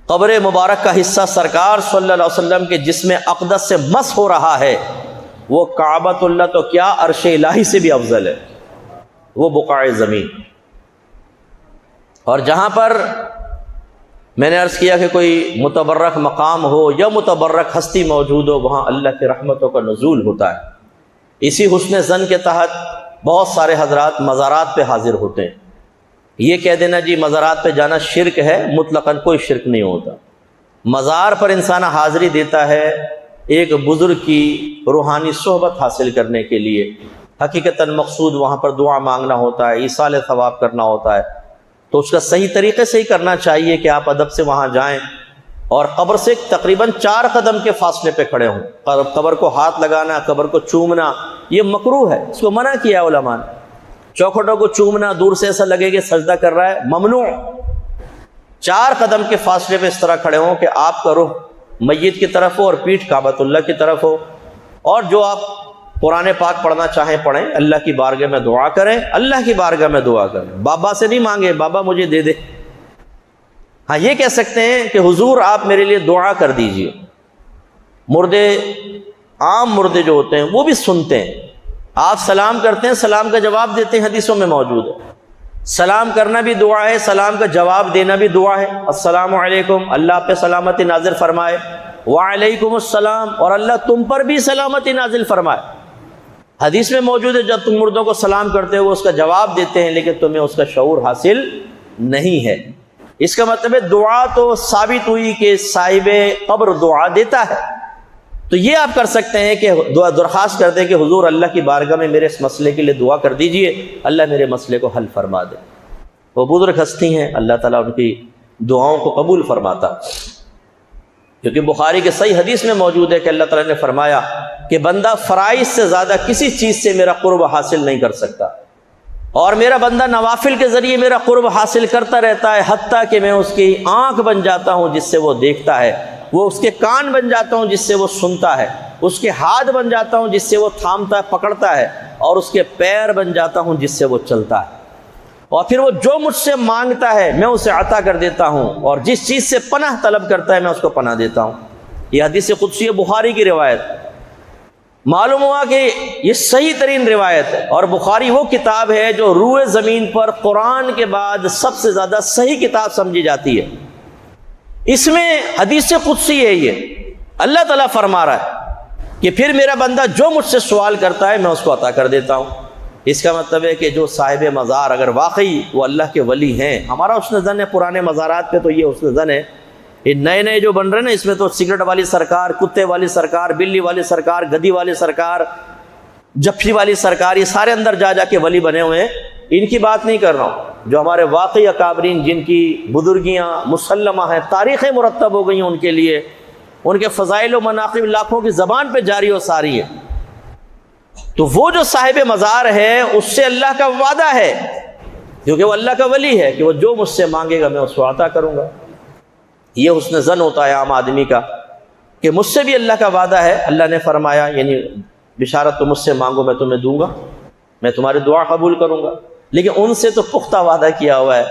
قبر مبارک کا حصہ سرکار صلی اللہ علیہ وسلم کے جسم اقدس سے مس ہو رہا ہے، وہ کعبۃ اللہ تو کیا عرش الہی سے بھی افضل ہے، وہ بقاع زمین. اور جہاں پر میں نے عرض کیا کہ کوئی متبرک مقام ہو یا متبرک ہستی موجود ہو، وہاں اللہ کی رحمتوں کا نزول ہوتا ہے. اسی حسن ظن کے تحت بہت سارے حضرات مزارات پہ حاضر ہوتے ہیں. یہ کہہ دینا جی مزارات پہ جانا شرک ہے، مطلقاً کوئی شرک نہیں ہوتا. مزار پر انسان حاضری دیتا ہے ایک بزرگ کی روحانی صحبت حاصل کرنے کے لیے. حقیقتاً مقصود وہاں پر دعا مانگنا ہوتا ہے، ایصال ثواب کرنا ہوتا ہے. تو اس کا صحیح طریقے سے ہی کرنا چاہیے کہ آپ ادب سے وہاں جائیں اور قبر سے تقریباً 4 قدم کے فاصلے پہ کھڑے ہوں. قبر کو ہاتھ لگانا، قبر کو چومنا یہ مکروہ ہے، اس کو منع کیا ہے علماء نے. چوکھٹوں کو چومنا، دور سے ایسا لگے کہ سجدہ کر رہا ہے، ممنوع. 4 قدم کے فاصلے پہ اس طرح کھڑے ہوں کہ آپ کا رخ میت کی طرف ہو اور پیٹھ کعبۃ اللہ کی طرف ہو. اور جو آپ قرآن پاک پڑھنا چاہیں پڑھیں، اللہ کی بارگاہ میں دعا کریں، اللہ کی بارگاہ میں دعا کریں. بابا سے نہیں مانگے بابا مجھے دے دے. ہاں یہ کہہ سکتے ہیں کہ حضور آپ میرے لیے دعا کر دیجئے. مردے عام مردے جو ہوتے ہیں وہ بھی سنتے ہیں. آپ سلام کرتے ہیں، سلام کا جواب دیتے ہیں، حدیثوں میں موجود ہے. سلام کرنا بھی دعا ہے، سلام کا جواب دینا بھی دعا ہے. السلام علیکم، اللہ آپ پہ سلامتی نازل فرمائے. وعلیکم السلام، اور اللہ تم پر بھی سلامتی نازل فرمائے. حدیث میں موجود ہے جب تم مردوں کو سلام کرتے ہو وہ اس کا جواب دیتے ہیں، لیکن تمہیں اس کا شعور حاصل نہیں ہے. اس کا مطلب ہے دعا تو ثابت ہوئی کہ صاحب قبر دعا دیتا ہے. تو یہ آپ کر سکتے ہیں کہ دعا درخواست کرتے ہیں کہ حضور اللہ کی بارگاہ میں میرے اس مسئلے کے لیے دعا کر دیجئے، اللہ میرے مسئلے کو حل فرما دے. وہ بزرگ ہستی ہیں، اللہ تعالیٰ ان کی دعاؤں کو قبول فرماتا. کیونکہ بخاری کے صحیح حدیث میں موجود ہے کہ اللہ تعالیٰ نے فرمایا کہ بندہ فرائض سے زیادہ کسی چیز سے میرا قرب حاصل نہیں کر سکتا، اور میرا بندہ نوافل کے ذریعے میرا قرب حاصل کرتا رہتا ہے، حتیٰ کہ میں اس کی آنکھ بن جاتا ہوں جس سے وہ دیکھتا ہے، وہ اس کے کان بن جاتا ہوں جس سے وہ سنتا ہے، اس کے ہاتھ بن جاتا ہوں جس سے وہ تھامتا ہے پکڑتا ہے، اور اس کے پیر بن جاتا ہوں جس سے وہ چلتا ہے. اور پھر وہ جو مجھ سے مانگتا ہے میں اسے عطا کر دیتا ہوں، اور جس چیز سے پناہ طلب کرتا ہے میں اس کو پناہ دیتا ہوں. یہ حدیث قدسی بخاری کی روایت. معلوم ہوا کہ یہ صحیح ترین روایت ہے، اور بخاری وہ کتاب ہے جو روئے زمین پر قرآن کے بعد سب سے زیادہ صحیح کتاب سمجھی جاتی ہے. اس میں حدیث قدسی ہے، یہ اللہ تعالیٰ فرما رہا ہے کہ پھر میرا بندہ جو مجھ سے سوال کرتا ہے میں اس کو عطا کر دیتا ہوں. اس کا مطلب ہے کہ جو صاحب مزار اگر واقعی وہ اللہ کے ولی ہیں، ہمارا حسن ظن ہے پرانے مزارات پہ تو یہ حسن ظن ہے. یہ نئے نئے جو بن رہے ہیں نا، اس میں تو سگریٹ والی سرکار، کتے والی سرکار، بلی والی سرکار، گدی والی سرکار، جپھی والی سرکار، یہ سارے اندر جا جا کے ولی بنے ہوئے ہیں. ان کی بات نہیں کر رہا ہوں. جو ہمارے واقعی اکابرین جن کی بزرگیاں مسلمہ ہیں، تاریخیں مرتب ہو گئی ہیں ان کے لیے، ان کے فضائل و مناقب لاکھوں کی زبان پہ جاری و ساری ہے. تو وہ جو صاحب مزار ہے اس سے اللہ کا وعدہ ہے، کیونکہ وہ اللہ کا ولی ہے کہ وہ جو مجھ سے مانگے گا میں اس کو عطا کروں گا. یہ حسن ظن ہوتا ہے عام آدمی کا کہ مجھ سے بھی اللہ کا وعدہ ہے. اللہ نے فرمایا یعنی بشارت تو مجھ سے مانگو میں تمہیں دوں گا، میں تمہاری دعا قبول کروں گا. لیکن ان سے تو پختہ وعدہ کیا ہوا ہے،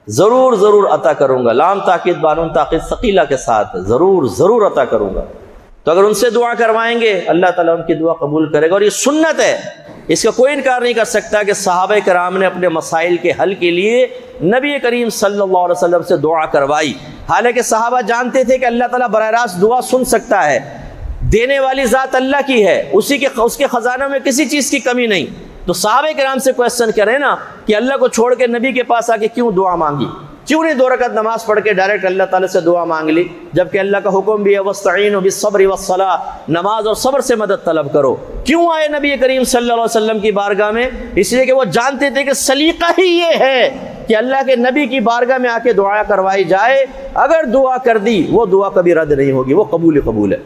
ضرور ضرور عطا کروں گا. لام تاکید بانون تاکید ثقیلہ کے ساتھ، ضرور ضرور عطا کروں گا. تو اگر ان سے دعا کروائیں گے اللہ تعالیٰ ان کی دعا قبول کرے گا. اور یہ سنت ہے، اس کا کوئی انکار نہیں کر سکتا کہ صحابہ کرام نے اپنے مسائل کے حل کے لیے نبی کریم صلی اللہ علیہ وسلم سے دعا کروائی. حالانکہ صحابہ جانتے تھے کہ اللہ تعالیٰ براہ راست دعا سن سکتا ہے، دینے والی ذات اللہ کی ہے، اس کے خزانہ میں کسی چیز کی کمی نہیں. تو صحابہ کرام سے کویسچن کریں نا کہ اللہ کو چھوڑ کے نبی کے پاس آ کے کیوں دعا مانگی، کیوں نہیں 2 رکعت نماز پڑھ کے ڈائریکٹ اللہ تعالیٰ سے دعا مانگ لی، جبکہ اللہ کا حکم بھی ہے وَاسْتَعِينُوا بِالصَّبْرِ وَالصَّلَاةِ، نماز اور صبر سے مدد طلب کرو. کیوں آئے نبی کریم صلی اللہ علیہ وسلم کی بارگاہ میں؟ اس لیے کہ وہ جانتے تھے کہ سلیقہ ہی یہ ہے کہ اللہ کے نبی کی بارگاہ میں آ کے دعا کروائی جائے. اگر دعا کر دی وہ دعا کبھی رد نہیں ہوگی، وہ قبول ہے.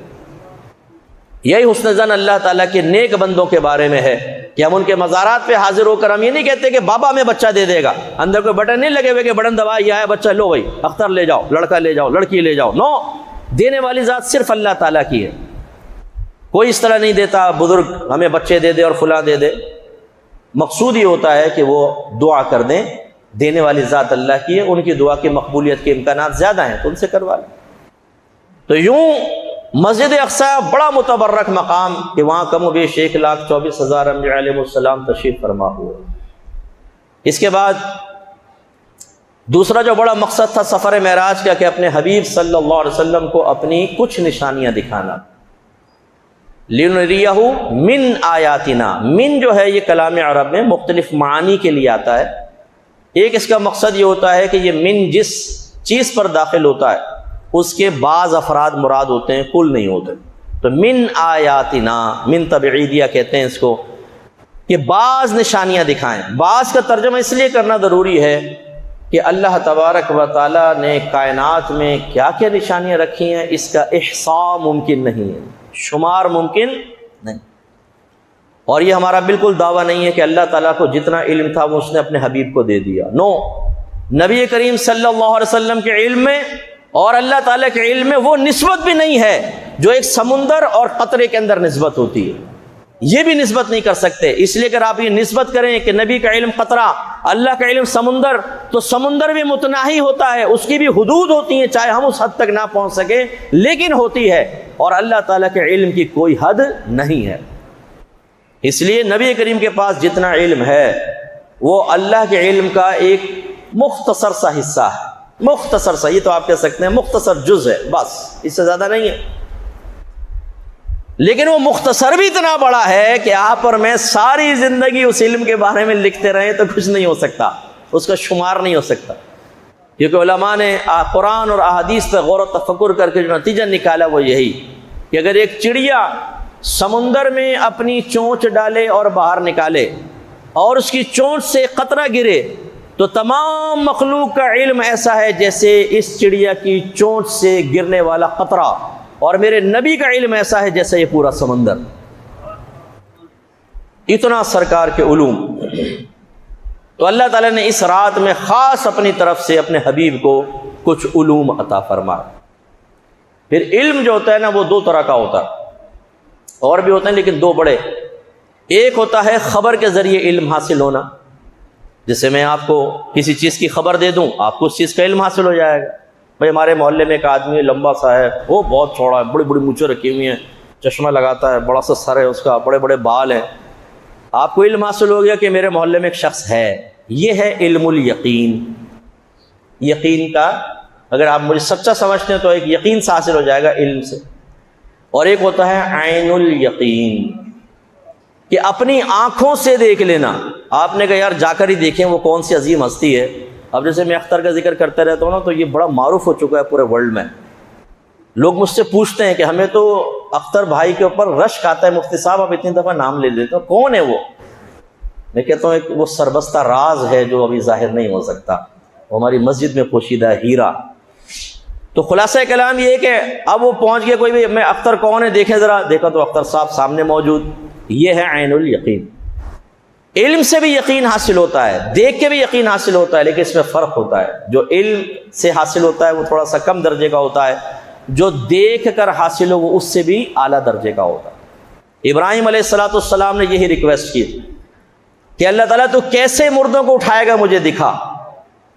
یہی حسن ظن اللہ تعالیٰ کے نیک بندوں کے بارے میں ہے کہ ہم ان کے مزارات پہ حاضر ہو کر ہم یہ نہیں کہتے کہ بابا میں بچہ دے دے گا، اندر کوئی بٹن نہیں لگے ہوئے کہ بٹن دبا یہ آیا بچہ لو بھائی اختر لے جاؤ، لڑکا لے جاؤ، لڑکی لے جاؤ. نو، دینے والی ذات صرف اللہ تعالیٰ کی ہے. کوئی اس طرح نہیں دیتا بزرگ ہمیں بچے دے دے اور فلاں دے دے. مقصود یہ ہوتا ہے کہ وہ دعا کر دیں. دینے والی ذات اللہ کی ہے، ان کی دعا کی مقبولیت کے امکانات زیادہ ہیں تو ان سے کروا لیں. تو یوں مسجد اقصی بڑا متبرک مقام کہ وہاں کم و بیش 1,24,000 انبیاء علیہ السلام تشریف فرما ہوئے. اس کے بعد دوسرا جو بڑا مقصد تھا سفر معراج کا کہ اپنے حبیب صلی اللہ علیہ وسلم کو اپنی کچھ نشانیاں دکھانا. لِنُرِيَهُ مِنْ آیاتنا، من جو ہے یہ کلام عرب میں مختلف معانی کے لیے آتا ہے. ایک اس کا مقصد یہ ہوتا ہے کہ یہ من جس چیز پر داخل ہوتا ہے اس کے بعض افراد مراد ہوتے ہیں، کل نہیں ہوتے. تو من آیاتنا، من تبعیدیہ کہتے ہیں اس کو، کہ بعض نشانیاں دکھائیں. بعض کا ترجمہ اس لیے کرنا ضروری ہے کہ اللہ تبارک و تعالیٰ نے کائنات میں کیا کیا نشانیاں رکھی ہیں اس کا احصاء ممکن نہیں ہے، شمار ممکن نہیں. اور یہ ہمارا بالکل دعویٰ نہیں ہے کہ اللہ تعالیٰ کو جتنا علم تھا وہ اس نے اپنے حبیب کو دے دیا. نو، نبی کریم صلی اللہ علیہ وسلم کے علم میں اور اللہ تعالیٰ کے علم میں وہ نسبت بھی نہیں ہے جو ایک سمندر اور قطرے کے اندر نسبت ہوتی ہے. یہ بھی نسبت نہیں کر سکتے. اس لیے اگر آپ یہ نسبت کریں کہ نبی کا علم قطرہ اللہ کا علم سمندر، تو سمندر بھی متناہی ہوتا ہے، اس کی بھی حدود ہوتی ہیں، چاہے ہم اس حد تک نہ پہنچ سکیں لیکن ہوتی ہے، اور اللہ تعالیٰ کے علم کی کوئی حد نہیں ہے۔ اس لیے نبی کریم کے پاس جتنا علم ہے وہ اللہ کے علم کا ایک مختصر سا حصہ ہے، مختصر سا، یہ تو آپ کہہ سکتے ہیں مختصر جز ہے، بس اس سے زیادہ نہیں ہے، لیکن وہ مختصر بھی اتنا بڑا ہے کہ آپ اور میں ساری زندگی اس علم کے بارے میں لکھتے رہیں تو کچھ نہیں ہو سکتا، اس کا شمار نہیں ہو سکتا، کیونکہ علماء نے قرآن اور احادیث پہ غور و تفکر کر کے جو نتیجہ نکالا وہ یہی کہ اگر ایک چڑیا سمندر میں اپنی چونچ ڈالے اور باہر نکالے اور اس کی چونچ سے قطرہ گرے تو تمام مخلوق کا علم ایسا ہے جیسے اس چڑیا کی چونچ سے گرنے والا قطرہ، اور میرے نبی کا علم ایسا ہے جیسے یہ پورا سمندر، اتنا سرکار کے علوم۔ تو اللہ تعالیٰ نے اس رات میں خاص اپنی طرف سے اپنے حبیب کو کچھ علوم عطا فرمایا۔ پھر علم جو ہوتا ہے نا وہ دو طرح کا ہوتا ہے، اور بھی ہوتے ہیں لیکن دو بڑے۔ ایک ہوتا ہے خبر کے ذریعے علم حاصل ہونا، جیسے میں آپ کو کسی چیز کی خبر دے دوں، آپ کو اس چیز کا علم حاصل ہو جائے گا۔ بھائی ہمارے محلے میں ایک آدمی لمبا سا ہے، وہ بہت چوڑا ہے، بڑی بڑی مونچھیں رکھی ہوئی ہیں، چشمہ لگاتا ہے، بڑا سا سر ہے اس کا، بڑے بڑے بال ہیں، آپ کو علم حاصل ہو گیا کہ میرے محلے میں ایک شخص ہے۔ یہ ہے علم الیقین۔ یقین کا اگر آپ مجھے سچا سمجھتے ہیں تو ایک یقین سے حاصل ہو جائے گا علم سے۔ اور ایک ہوتا ہے عین الیقین، کہ اپنی آنکھوں سے دیکھ لینا۔ آپ نے کہا یار جا کر ہی دیکھیں وہ کون سی عظیم ہستی ہے۔ اب جیسے میں اختر کا ذکر کرتا رہتا ہوں نا، تو یہ بڑا معروف ہو چکا ہے پورے ورلڈ میں۔ لوگ مجھ سے پوچھتے ہیں کہ ہمیں تو اختر بھائی کے اوپر رشک آتا ہے، مفتی صاحب آپ اتنی دفعہ نام لے لیتے ہو، کون ہے وہ؟ میں کہتا ہوں ایک وہ سربستہ راز ہے جو ابھی ظاہر نہیں ہو سکتا، وہ ہماری مسجد میں پوشیدہ ہے، ہیرا۔ تو خلاصہ کلام یہ ہے کہ اب وہ پہنچ گیا، کوئی بھی میں اختر کون ہے دیکھیں ذرا، دیکھا تو اختر صاحب سامنے موجود۔ یہ ہے عین الیقین۔ علم سے بھی یقین حاصل ہوتا ہے، دیکھ کے بھی یقین حاصل ہوتا ہے، لیکن اس میں فرق ہوتا ہے۔ جو علم سے حاصل ہوتا ہے وہ تھوڑا سا کم درجے کا ہوتا ہے، جو دیکھ کر حاصل ہو وہ اس سے بھی اعلیٰ درجے کا ہوتا ہے۔ ابراہیم علیہ السلام نے یہی ریکویسٹ کی کہ اللہ تعالیٰ تو کیسے مردوں کو اٹھائے گا مجھے دکھا۔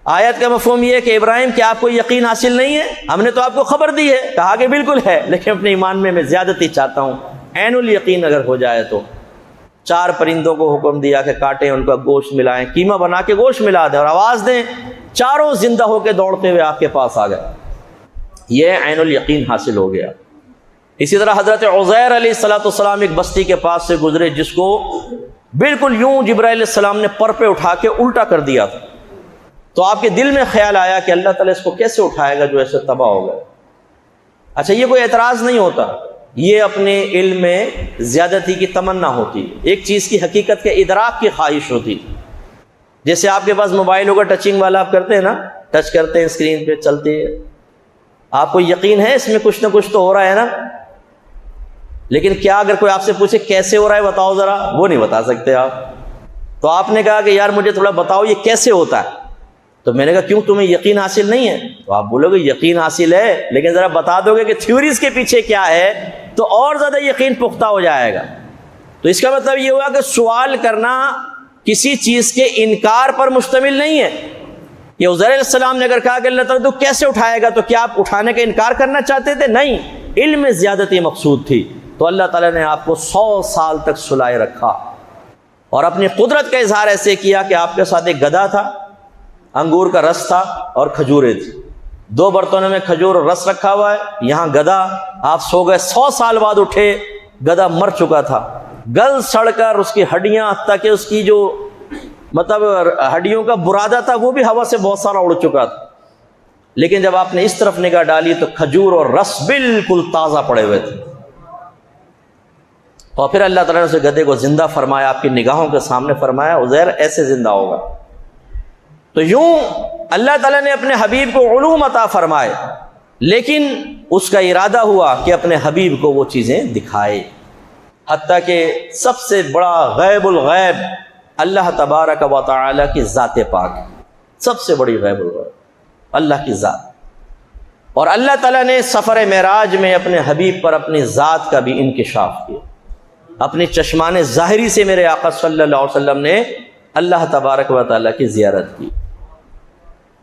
آیت کا مفہوم یہ ہے کہ ابراہیم کیا آپ کو یقین حاصل نہیں ہے؟ ہم نے تو آپ کو خبر دی ہے۔ کہا کہ بالکل ہے، لیکن اپنے ایمان میں زیادتی چاہتا ہوں، عین الیقین اگر ہو جائے تو۔ 4 پرندوں کو حکم دیا کہ کاٹیں، ان کا گوشت ملائیں، قیمہ بنا کے گوشت ملا دیں اور آواز دیں، چاروں زندہ ہو کے دوڑتے ہوئے آپ کے پاس آ گئے۔ یہ عین الیقین حاصل ہو گیا۔ اسی طرح حضرت عزیر علیہ السلام ایک بستی کے پاس سے گزرے جس کو بالکل یوں جبرائیل علیہ السلام نے پر پہ اٹھا کے الٹا کر دیا تھا۔ تو آپ کے دل میں خیال آیا کہ اللہ تعالیٰ اس کو کیسے اٹھائے گا جو ایسے تباہ ہو گئے۔ اچھا یہ کوئی اعتراض نہیں ہوتا، یہ اپنے علم میں زیادتی کی تمنا ہوتی ہے، ایک چیز کی حقیقت کے ادراک کی خواہش ہوتی۔ جیسے آپ کے پاس موبائل ہوگا ٹچنگ والا، آپ کرتے ہیں نا، ٹچ کرتے ہیں اسکرین پہ چلتی ہے، آپ کو یقین ہے اس میں کچھ نہ کچھ تو ہو رہا ہے نا، لیکن کیا اگر کوئی آپ سے پوچھے کیسے ہو رہا ہے بتاؤ ذرا، وہ نہیں بتا سکتے آپ۔ تو آپ نے کہا کہ یار مجھے تھوڑا بتاؤ یہ کیسے ہوتا ہے، تو میں نے کہا کیوں تمہیں یقین حاصل نہیں ہے؟ تو آپ بولو گے یقین حاصل ہے، لیکن ذرا بتا دو گے کہ تھیوریز کے پیچھے کیا ہے تو اور زیادہ یقین پختہ ہو جائے گا۔ تو اس کا مطلب یہ ہوا کہ سوال کرنا کسی چیز کے انکار پر مشتمل نہیں ہے۔ کہ عزیر علیہ السلام نے اگر کہا کہ اللہ تعالیٰ تو کیسے اٹھائے گا، تو کیا آپ اٹھانے کا انکار کرنا چاہتے تھے؟ نہیں، علم میں زیادتی مقصود تھی۔ تو اللہ تعالیٰ نے آپ کو 100 سال تک سلائے رکھا اور اپنی قدرت کا اظہار ایسے کیا کہ آپ کے ساتھ ایک گدھا تھا، انگور کا رس تھا اور کھجوریں تھی، 2 برتنوں میں کھجور اور رس رکھا ہوا ہے، یہاں گدھا، آپ سو گئے، 100 سال بعد اٹھے، گدھا مر چکا تھا، گل سڑ کر اس کی ہڈیاں، حتیٰ کہ اس کی جو مطلب ہڈیوں کا برادہ تھا وہ بھی ہوا سے بہت سارا اڑ چکا تھا، لیکن جب آپ نے اس طرف نگاہ ڈالی تو کھجور اور رس بالکل تازہ پڑے ہوئے تھے۔ اور پھر اللہ تعالیٰ نے اسے گدھے کو زندہ فرمایا، آپ کی نگاہوں کے سامنے فرمایا عزیر ایسے زندہ ہوگا۔ تو یوں اللہ تعالیٰ نے اپنے حبیب کو علوم عطا فرمائے، لیکن اس کا ارادہ ہوا کہ اپنے حبیب کو وہ چیزیں دکھائے، حتیٰ کہ سب سے بڑا غیب الغیب اللہ تبارک و تعالی کی ذات پاک، سب سے بڑی غیب الغیب اللہ کی ذات۔ اور اللہ تعالیٰ نے سفر معراج میں اپنے حبیب پر اپنی ذات کا بھی انکشاف کیا، اپنی چشمان ظاہری سے میرے آقا صلی اللہ علیہ وسلم نے اللہ تبارک و تعالیٰ کی زیارت کی۔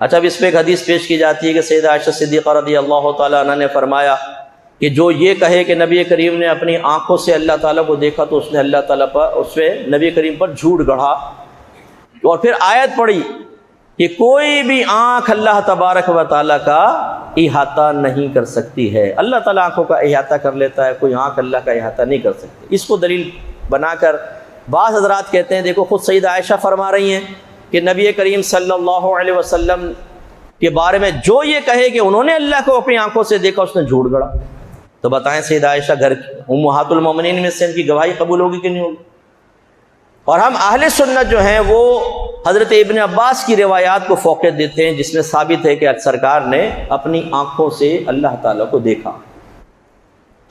اچھا، اب اس پہ ایک حدیث پیش کی جاتی ہے کہ سیدہ عائشہ صدیقہ رضی اللہ تعالیٰ عنہ نے فرمایا کہ جو یہ کہے کہ نبی کریم نے اپنی آنکھوں سے اللہ تعالیٰ کو دیکھا تو اس نے اللہ تعالیٰ پر، اس پہ نبی کریم پر جھوٹ گڑھا۔ اور پھر آیت پڑھی کہ کوئی بھی آنکھ اللہ تبارک و تعالیٰ کا احاطہ نہیں کر سکتی ہے۔ اللہ تعالیٰ آنکھوں کا احاطہ کر لیتا ہے، کوئی آنکھ اللہ کا احاطہ نہیں کر سکتی۔ اس کو دلیل بنا کر بعض حضرات کہتے ہیں، دیکھو خود سیدہ عائشہ فرما رہی ہیں کہ نبی کریم صلی اللہ علیہ وسلم کے بارے میں جو یہ کہے کہ انہوں نے اللہ کو اپنی آنکھوں سے دیکھا اس نے جھوٹ گڑا۔ تو بتائیں سیدہ عائشہ گھر امہات المومنین میں سے ان کی گواہی قبول ہوگی کہ نہیں ہوگی؟ اور ہم اہل سنت جو ہیں وہ حضرت ابن عباس کی روایات کو فوقیت دیتے ہیں جس میں ثابت ہے کہ سرکار نے اپنی آنکھوں سے اللہ تعالیٰ کو دیکھا۔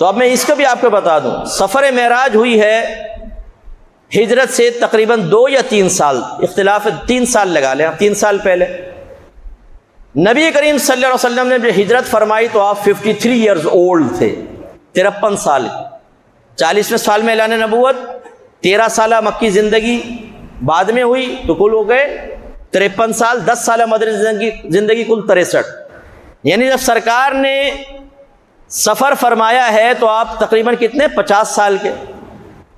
تو اب میں اس کا بھی آپ کو بتا دوں، سفر معراج ہوئی ہے ہجرت سے تقریباً 2 یا 3 سال، اختلاف 3 سال لگا لیں، 3 سال پہلے نبی کریم صلی اللہ علیہ وسلم نے جب ہجرت فرمائی تو آپ 53 ایئرز اولڈ تھے، 53 سال۔ 40ویں سال میں اعلان نبوت، 13 سالہ مکی زندگی بعد میں ہوئی تو کل ہو گئے 53 سال، 10 سالہ مدنی زندگی کل 63۔ یعنی جب سرکار نے سفر فرمایا ہے تو آپ تقریباً کتنے 50 سال کے۔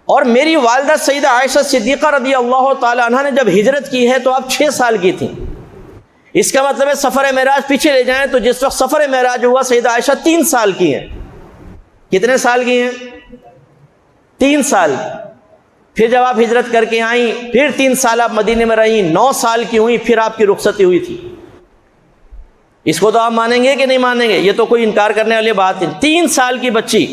اور میری والدہ سیدہ عائشہ صدیقہ رضی اللہ تعالی عنہ نے جب ہجرت کی ہے تو آپ 6 سال کی تھیں۔ اس کا مطلب ہے سفر معراج پیچھے لے جائیں تو جس وقت سفر معراج ہوا سیدہ عائشہ 3 سال کی ہیں۔ کتنے سال کی ہیں؟ 3 سال۔ پھر جب آپ ہجرت کر کے آئیں پھر 3 سال آپ مدینے میں رہیں، 9 سال کی ہوئی، پھر آپ کی رخصتی ہوئی تھی۔ اس کو تو آپ مانیں گے کہ نہیں مانیں گے؟ یہ تو کوئی انکار کرنے والی بات نہیں۔ 3 سال کی بچی،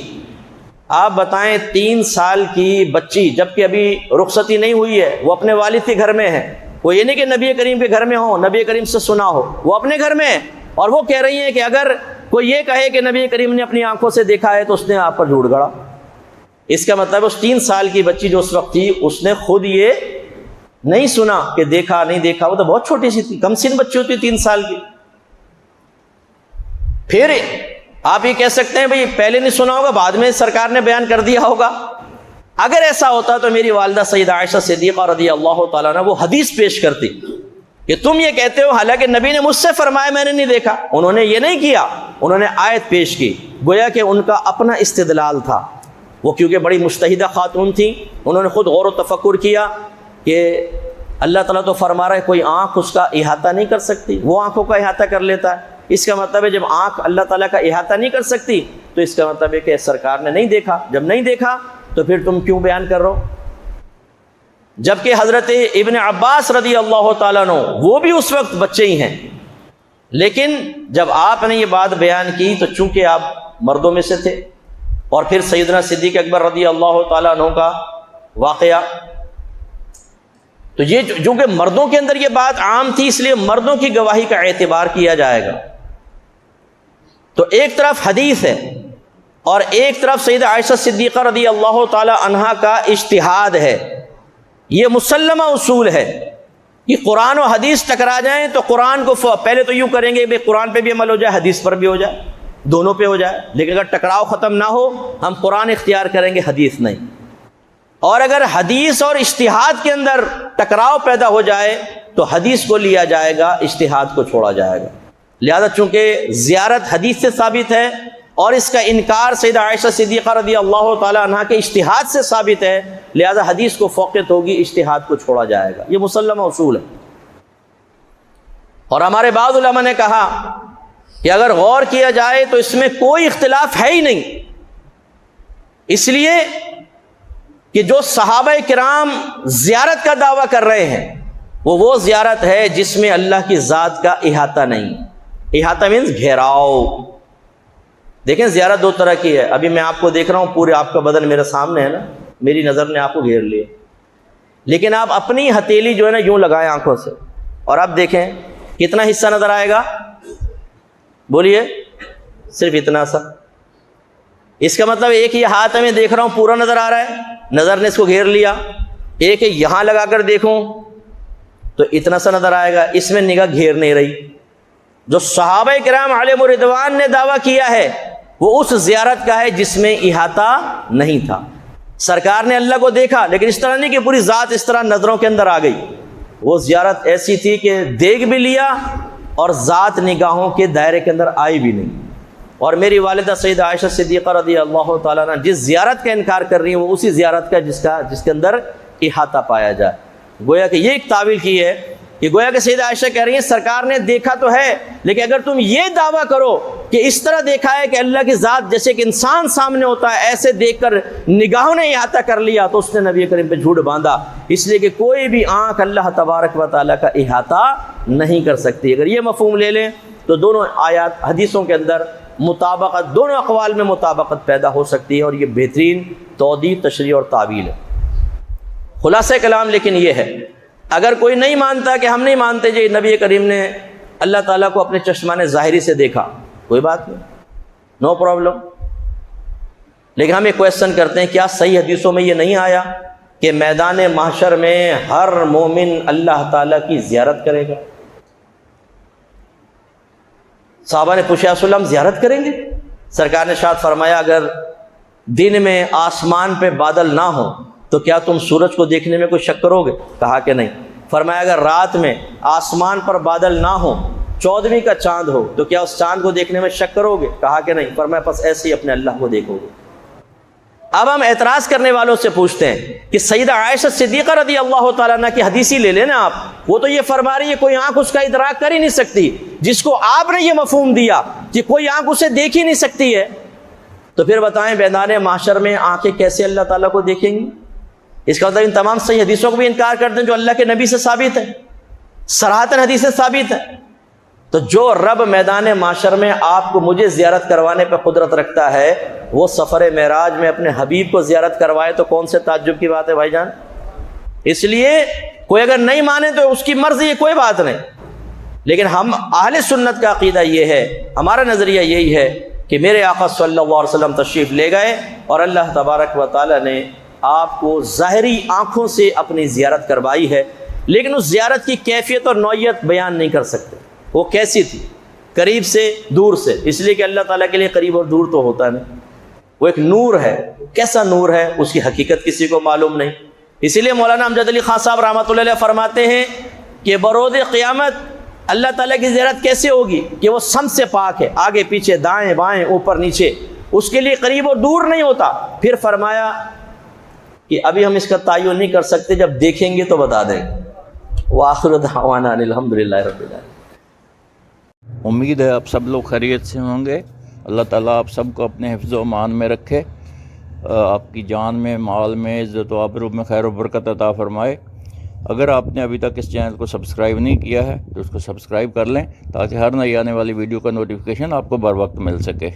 آپ بتائیں 3 سال کی بچی جبکہ ابھی رخصتی نہیں ہوئی ہے، وہ اپنے والد کے گھر میں ہے، وہ یہ نہیں کہ نبی کریم کے گھر میں ہو، نبی کریم سے سنا ہو، وہ اپنے گھر میں ہے، اور وہ کہہ رہی ہیں کہ اگر کوئی یہ کہے کہ نبی کریم نے اپنی آنکھوں سے دیکھا ہے تو اس نے آپ پر جھوٹ گڑا۔ اس کا مطلب اس 3 سال کی بچی جو اس وقت تھی اس نے خود یہ نہیں سنا کہ دیکھا نہیں دیکھا، وہ تو بہت چھوٹی سی تھی، کم سن بچی ہوتی 3 سال کی۔ پھر آپ یہ کہہ سکتے ہیں بھئی پہلے نہیں سنا ہوگا، بعد میں سرکار نے بیان کر دیا ہوگا۔ اگر ایسا ہوتا تو میری والدہ سیدہ عائشہ صدیقہ رضی اللہ تعالیٰ عنہ وہ حدیث پیش کرتی کہ تم یہ کہتے ہو حالانکہ نبی نے مجھ سے فرمایا میں نے نہیں دیکھا۔ انہوں نے یہ نہیں کیا، انہوں نے آیت پیش کی، گویا کہ ان کا اپنا استدلال تھا۔ وہ کیونکہ بڑی مجتہدہ خاتون تھیں، انہوں نے خود غور و تفکر کیا کہ اللہ تعالیٰ تو فرما رہا ہے کوئی آنکھ اس کا احاطہ نہیں کر سکتی، وہ آنکھوں کا احاطہ کر لیتا ہے۔ اس کا مطلب ہے جب آنکھ اللہ تعالیٰ کا احاطہ نہیں کر سکتی تو اس کا مطلب ہے کہ سرکار نے نہیں دیکھا۔ جب نہیں دیکھا تو پھر تم کیوں بیان کر رہے ہو؟ جبکہ حضرت ابن عباس رضی اللہ تعالیٰ عنہ وہ بھی اس وقت بچے ہی ہیں، لیکن جب آپ نے یہ بات بیان کی تو چونکہ آپ مردوں میں سے تھے، اور پھر سیدنا صدیق اکبر رضی اللہ تعالیٰ عنہ کا واقعہ، تو یہ چونکہ مردوں کے اندر یہ بات عام تھی اس لیے مردوں کی گواہی کا اعتبار کیا جائے گا۔ تو ایک طرف حدیث ہے اور ایک طرف سیدہ عائشہ صدیقہ رضی اللہ تعالی عنہا کا اجتہاد ہے۔ یہ مسلمہ اصول ہے کہ قرآن و حدیث ٹکرا جائیں تو قرآن کو پہلے تو یوں کریں گے کہ قرآن پہ بھی عمل ہو جائے، حدیث پر بھی ہو جائے، دونوں پہ ہو جائے، لیکن اگر ٹکراؤ ختم نہ ہو ہم قرآن اختیار کریں گے، حدیث نہیں۔ اور اگر حدیث اور اجتہاد کے اندر ٹکراؤ پیدا ہو جائے تو حدیث کو لیا جائے گا، اجتہاد کو چھوڑا جائے گا۔ لہذا چونکہ زیارت حدیث سے ثابت ہے اور اس کا انکار سیدہ عائشہ صدیقہ رضی اللہ تعالی عنہ کے اجتہاد سے ثابت ہے، لہذا حدیث کو فوقیت ہوگی، اجتہاد کو چھوڑا جائے گا۔ یہ مسلمہ اصول ہے۔ اور ہمارے بعض علماء نے کہا کہ اگر غور کیا جائے تو اس میں کوئی اختلاف ہے ہی نہیں، اس لیے کہ جو صحابہ کرام زیارت کا دعویٰ کر رہے ہیں وہ زیارت ہے جس میں اللہ کی ذات کا احاطہ نہیں۔ احاطہ مینز گھیراؤ۔ دیکھیں زیارت 2 طرح کی ہے، ابھی میں آپ کو دیکھ رہا ہوں، پورے آپ کا بدن میرے سامنے ہے نا، میری نظر نے آپ کو گھیر لیا، لیکن آپ اپنی ہتھیلی جو ہے نا یوں لگائیں آنکھوں سے اور آپ دیکھیں کتنا حصہ نظر آئے گا؟ بولیے، صرف اتنا سا۔ اس کا مطلب ایک یہ ہاتھ میں دیکھ رہا ہوں پورا نظر آ رہا ہے، نظر نے اس کو گھیر لیا، ایک یہاں لگا کر دیکھوں تو اتنا سا نظر آئے گا، اس میں نگاہ گھیر نہیں رہی۔ جو صحابہ کرام علیہم رضوان نے دعویٰ کیا ہے وہ اس زیارت کا ہے جس میں احاطہ نہیں تھا۔ سرکار نے اللہ کو دیکھا لیکن اس طرح نہیں کہ پوری ذات اس طرح نظروں کے اندر آ گئی، وہ زیارت ایسی تھی کہ دیکھ بھی لیا اور ذات نگاہوں کے دائرے کے اندر آئی بھی نہیں۔ اور میری والدہ سیدہ عائشہ صدیقہ رضی اللہ تعالیٰ عنہ جس زیارت کا انکار کر رہی ہیں وہ اسی زیارت کا جس کے اندر احاطہ پایا جائے۔ گویا کہ یہ ایک تعویل کی ہے کہ گویا کہ سیدہ عائشہ کہہ رہی ہیں سرکار نے دیکھا تو ہے، لیکن اگر تم یہ دعویٰ کرو کہ اس طرح دیکھا ہے کہ اللہ کی ذات جیسے کہ انسان سامنے ہوتا ہے ایسے دیکھ کر نگاہوں نے احاطہ کر لیا، تو اس نے نبی کریم پہ جھوٹ باندھا، اس لیے کہ کوئی بھی آنکھ اللہ تبارک و تعالیٰ کا احاطہ نہیں کر سکتی۔ اگر یہ مفہوم لے لیں تو دونوں آیات حدیثوں کے اندر مطابقت، دونوں اقوال میں مطابقت پیدا ہو سکتی ہے، اور یہ بہترین توضیح، تشریح اور تعویل ہے۔ خلاصہ کلام لیکن یہ ہے، اگر کوئی نہیں مانتا کہ ہم نہیں مانتے جی نبی کریم نے اللہ تعالیٰ کو اپنے چشمان ظاہری سے دیکھا، کوئی بات نہیں، نو پرابلم، لیکن ہم ایک کویسچن کرتے ہیں کیا صحیح حدیثوں میں یہ نہیں آیا کہ میدان محشر میں ہر مومن اللہ تعالیٰ کی زیارت کرے گا؟ صحابہ نے پوچھا رسول اللہ ہم زیارت کریں گے؟ سرکار نے ارشاد فرمایا اگر دن میں آسمان پہ بادل نہ ہو تو کیا تم سورج کو دیکھنے میں کوئی شک کرو گے؟ کہا کہ نہیں۔ فرمایا اگر رات میں آسمان پر بادل نہ ہو، 14ویں کا چاند ہو، تو کیا اس چاند کو دیکھنے میں شک کرو گے؟ کہا کہ نہیں۔ فرمایا پس ایسے ہی اپنے اللہ کو دیکھو گے۔ اب ہم اعتراض کرنے والوں سے پوچھتے ہیں کہ سیدہ عائشہ صدیقہ رضی اللہ تعالیٰ عنہ کی حدیث ہی لے لیں نا آپ، وہ تو یہ فرما رہی ہے کوئی آنکھ اس کا ادراک کر ہی نہیں سکتی، جس کو آپ نے یہ مفہوم دیا کہ کوئی آنکھ اسے دیکھ ہی نہیں سکتی ہے، تو پھر بتائیں میدان محشر میں آنکھیں کیسے اللہ تعالیٰ کو دیکھیں گی؟ اس کا مطلب ان تمام صحیح حدیثوں کو بھی انکار کرتے ہیں جو اللہ کے نبی سے ثابت ہے، صراحتاً حدیث سے ثابت ہے۔ تو جو رب میدان محشر میں آپ کو مجھے زیارت کروانے پہ قدرت رکھتا ہے، وہ سفر معراج میں اپنے حبیب کو زیارت کروائے تو کون سے تعجب کی بات ہے بھائی جان؟ اس لیے کوئی اگر نہیں مانے تو اس کی مرضی ہے، کوئی بات نہیں، لیکن ہم اہل سنت کا عقیدہ یہ ہے، ہمارا نظریہ یہی ہے کہ میرے آقا صلی اللہ علیہ وسلم تشریف لے گئے اور اللہ تبارک و تعالیٰ نے آپ کو ظاہری آنکھوں سے اپنی زیارت کروائی ہے، لیکن اس زیارت کی کیفیت اور نوعیت بیان نہیں کر سکتے، وہ کیسی تھی، قریب سے دور سے، اس لیے کہ اللہ تعالیٰ کے لیے قریب اور دور تو ہوتا نہیں، وہ ایک نور ہے، کیسا نور ہے اس کی حقیقت کسی کو معلوم نہیں۔ اسی لیے مولانا امجد علی خان صاحب رحمۃ اللہ علیہ فرماتے ہیں کہ بروز قیامت اللہ تعالیٰ کی زیارت کیسے ہوگی کہ وہ سم سے پاک ہے، آگے پیچھے دائیں بائیں اوپر نیچے، اس کے لیے قریب اور دور نہیں ہوتا۔ پھر فرمایا کہ ابھی ہم اس کا تعین نہیں کر سکتے، جب دیکھیں گے تو بتا دیں گے۔ وآخر دعوانا الحمدللہ رب العالمین۔ امید ہے آپ سب لوگ خیریت سے ہوں گے۔ اللہ تعالیٰ آپ سب کو اپنے حفظ و امان میں رکھے، آپ کی جان میں، مال میں، عزت و آبرو میں خیر و برکت عطا فرمائے۔ اگر آپ نے ابھی تک اس چینل کو سبسکرائب نہیں کیا ہے تو اس کو سبسکرائب کر لیں تاکہ ہر نئی آنے والی ویڈیو کا نوٹیفیکیشن آپ کو بر وقت مل سکے۔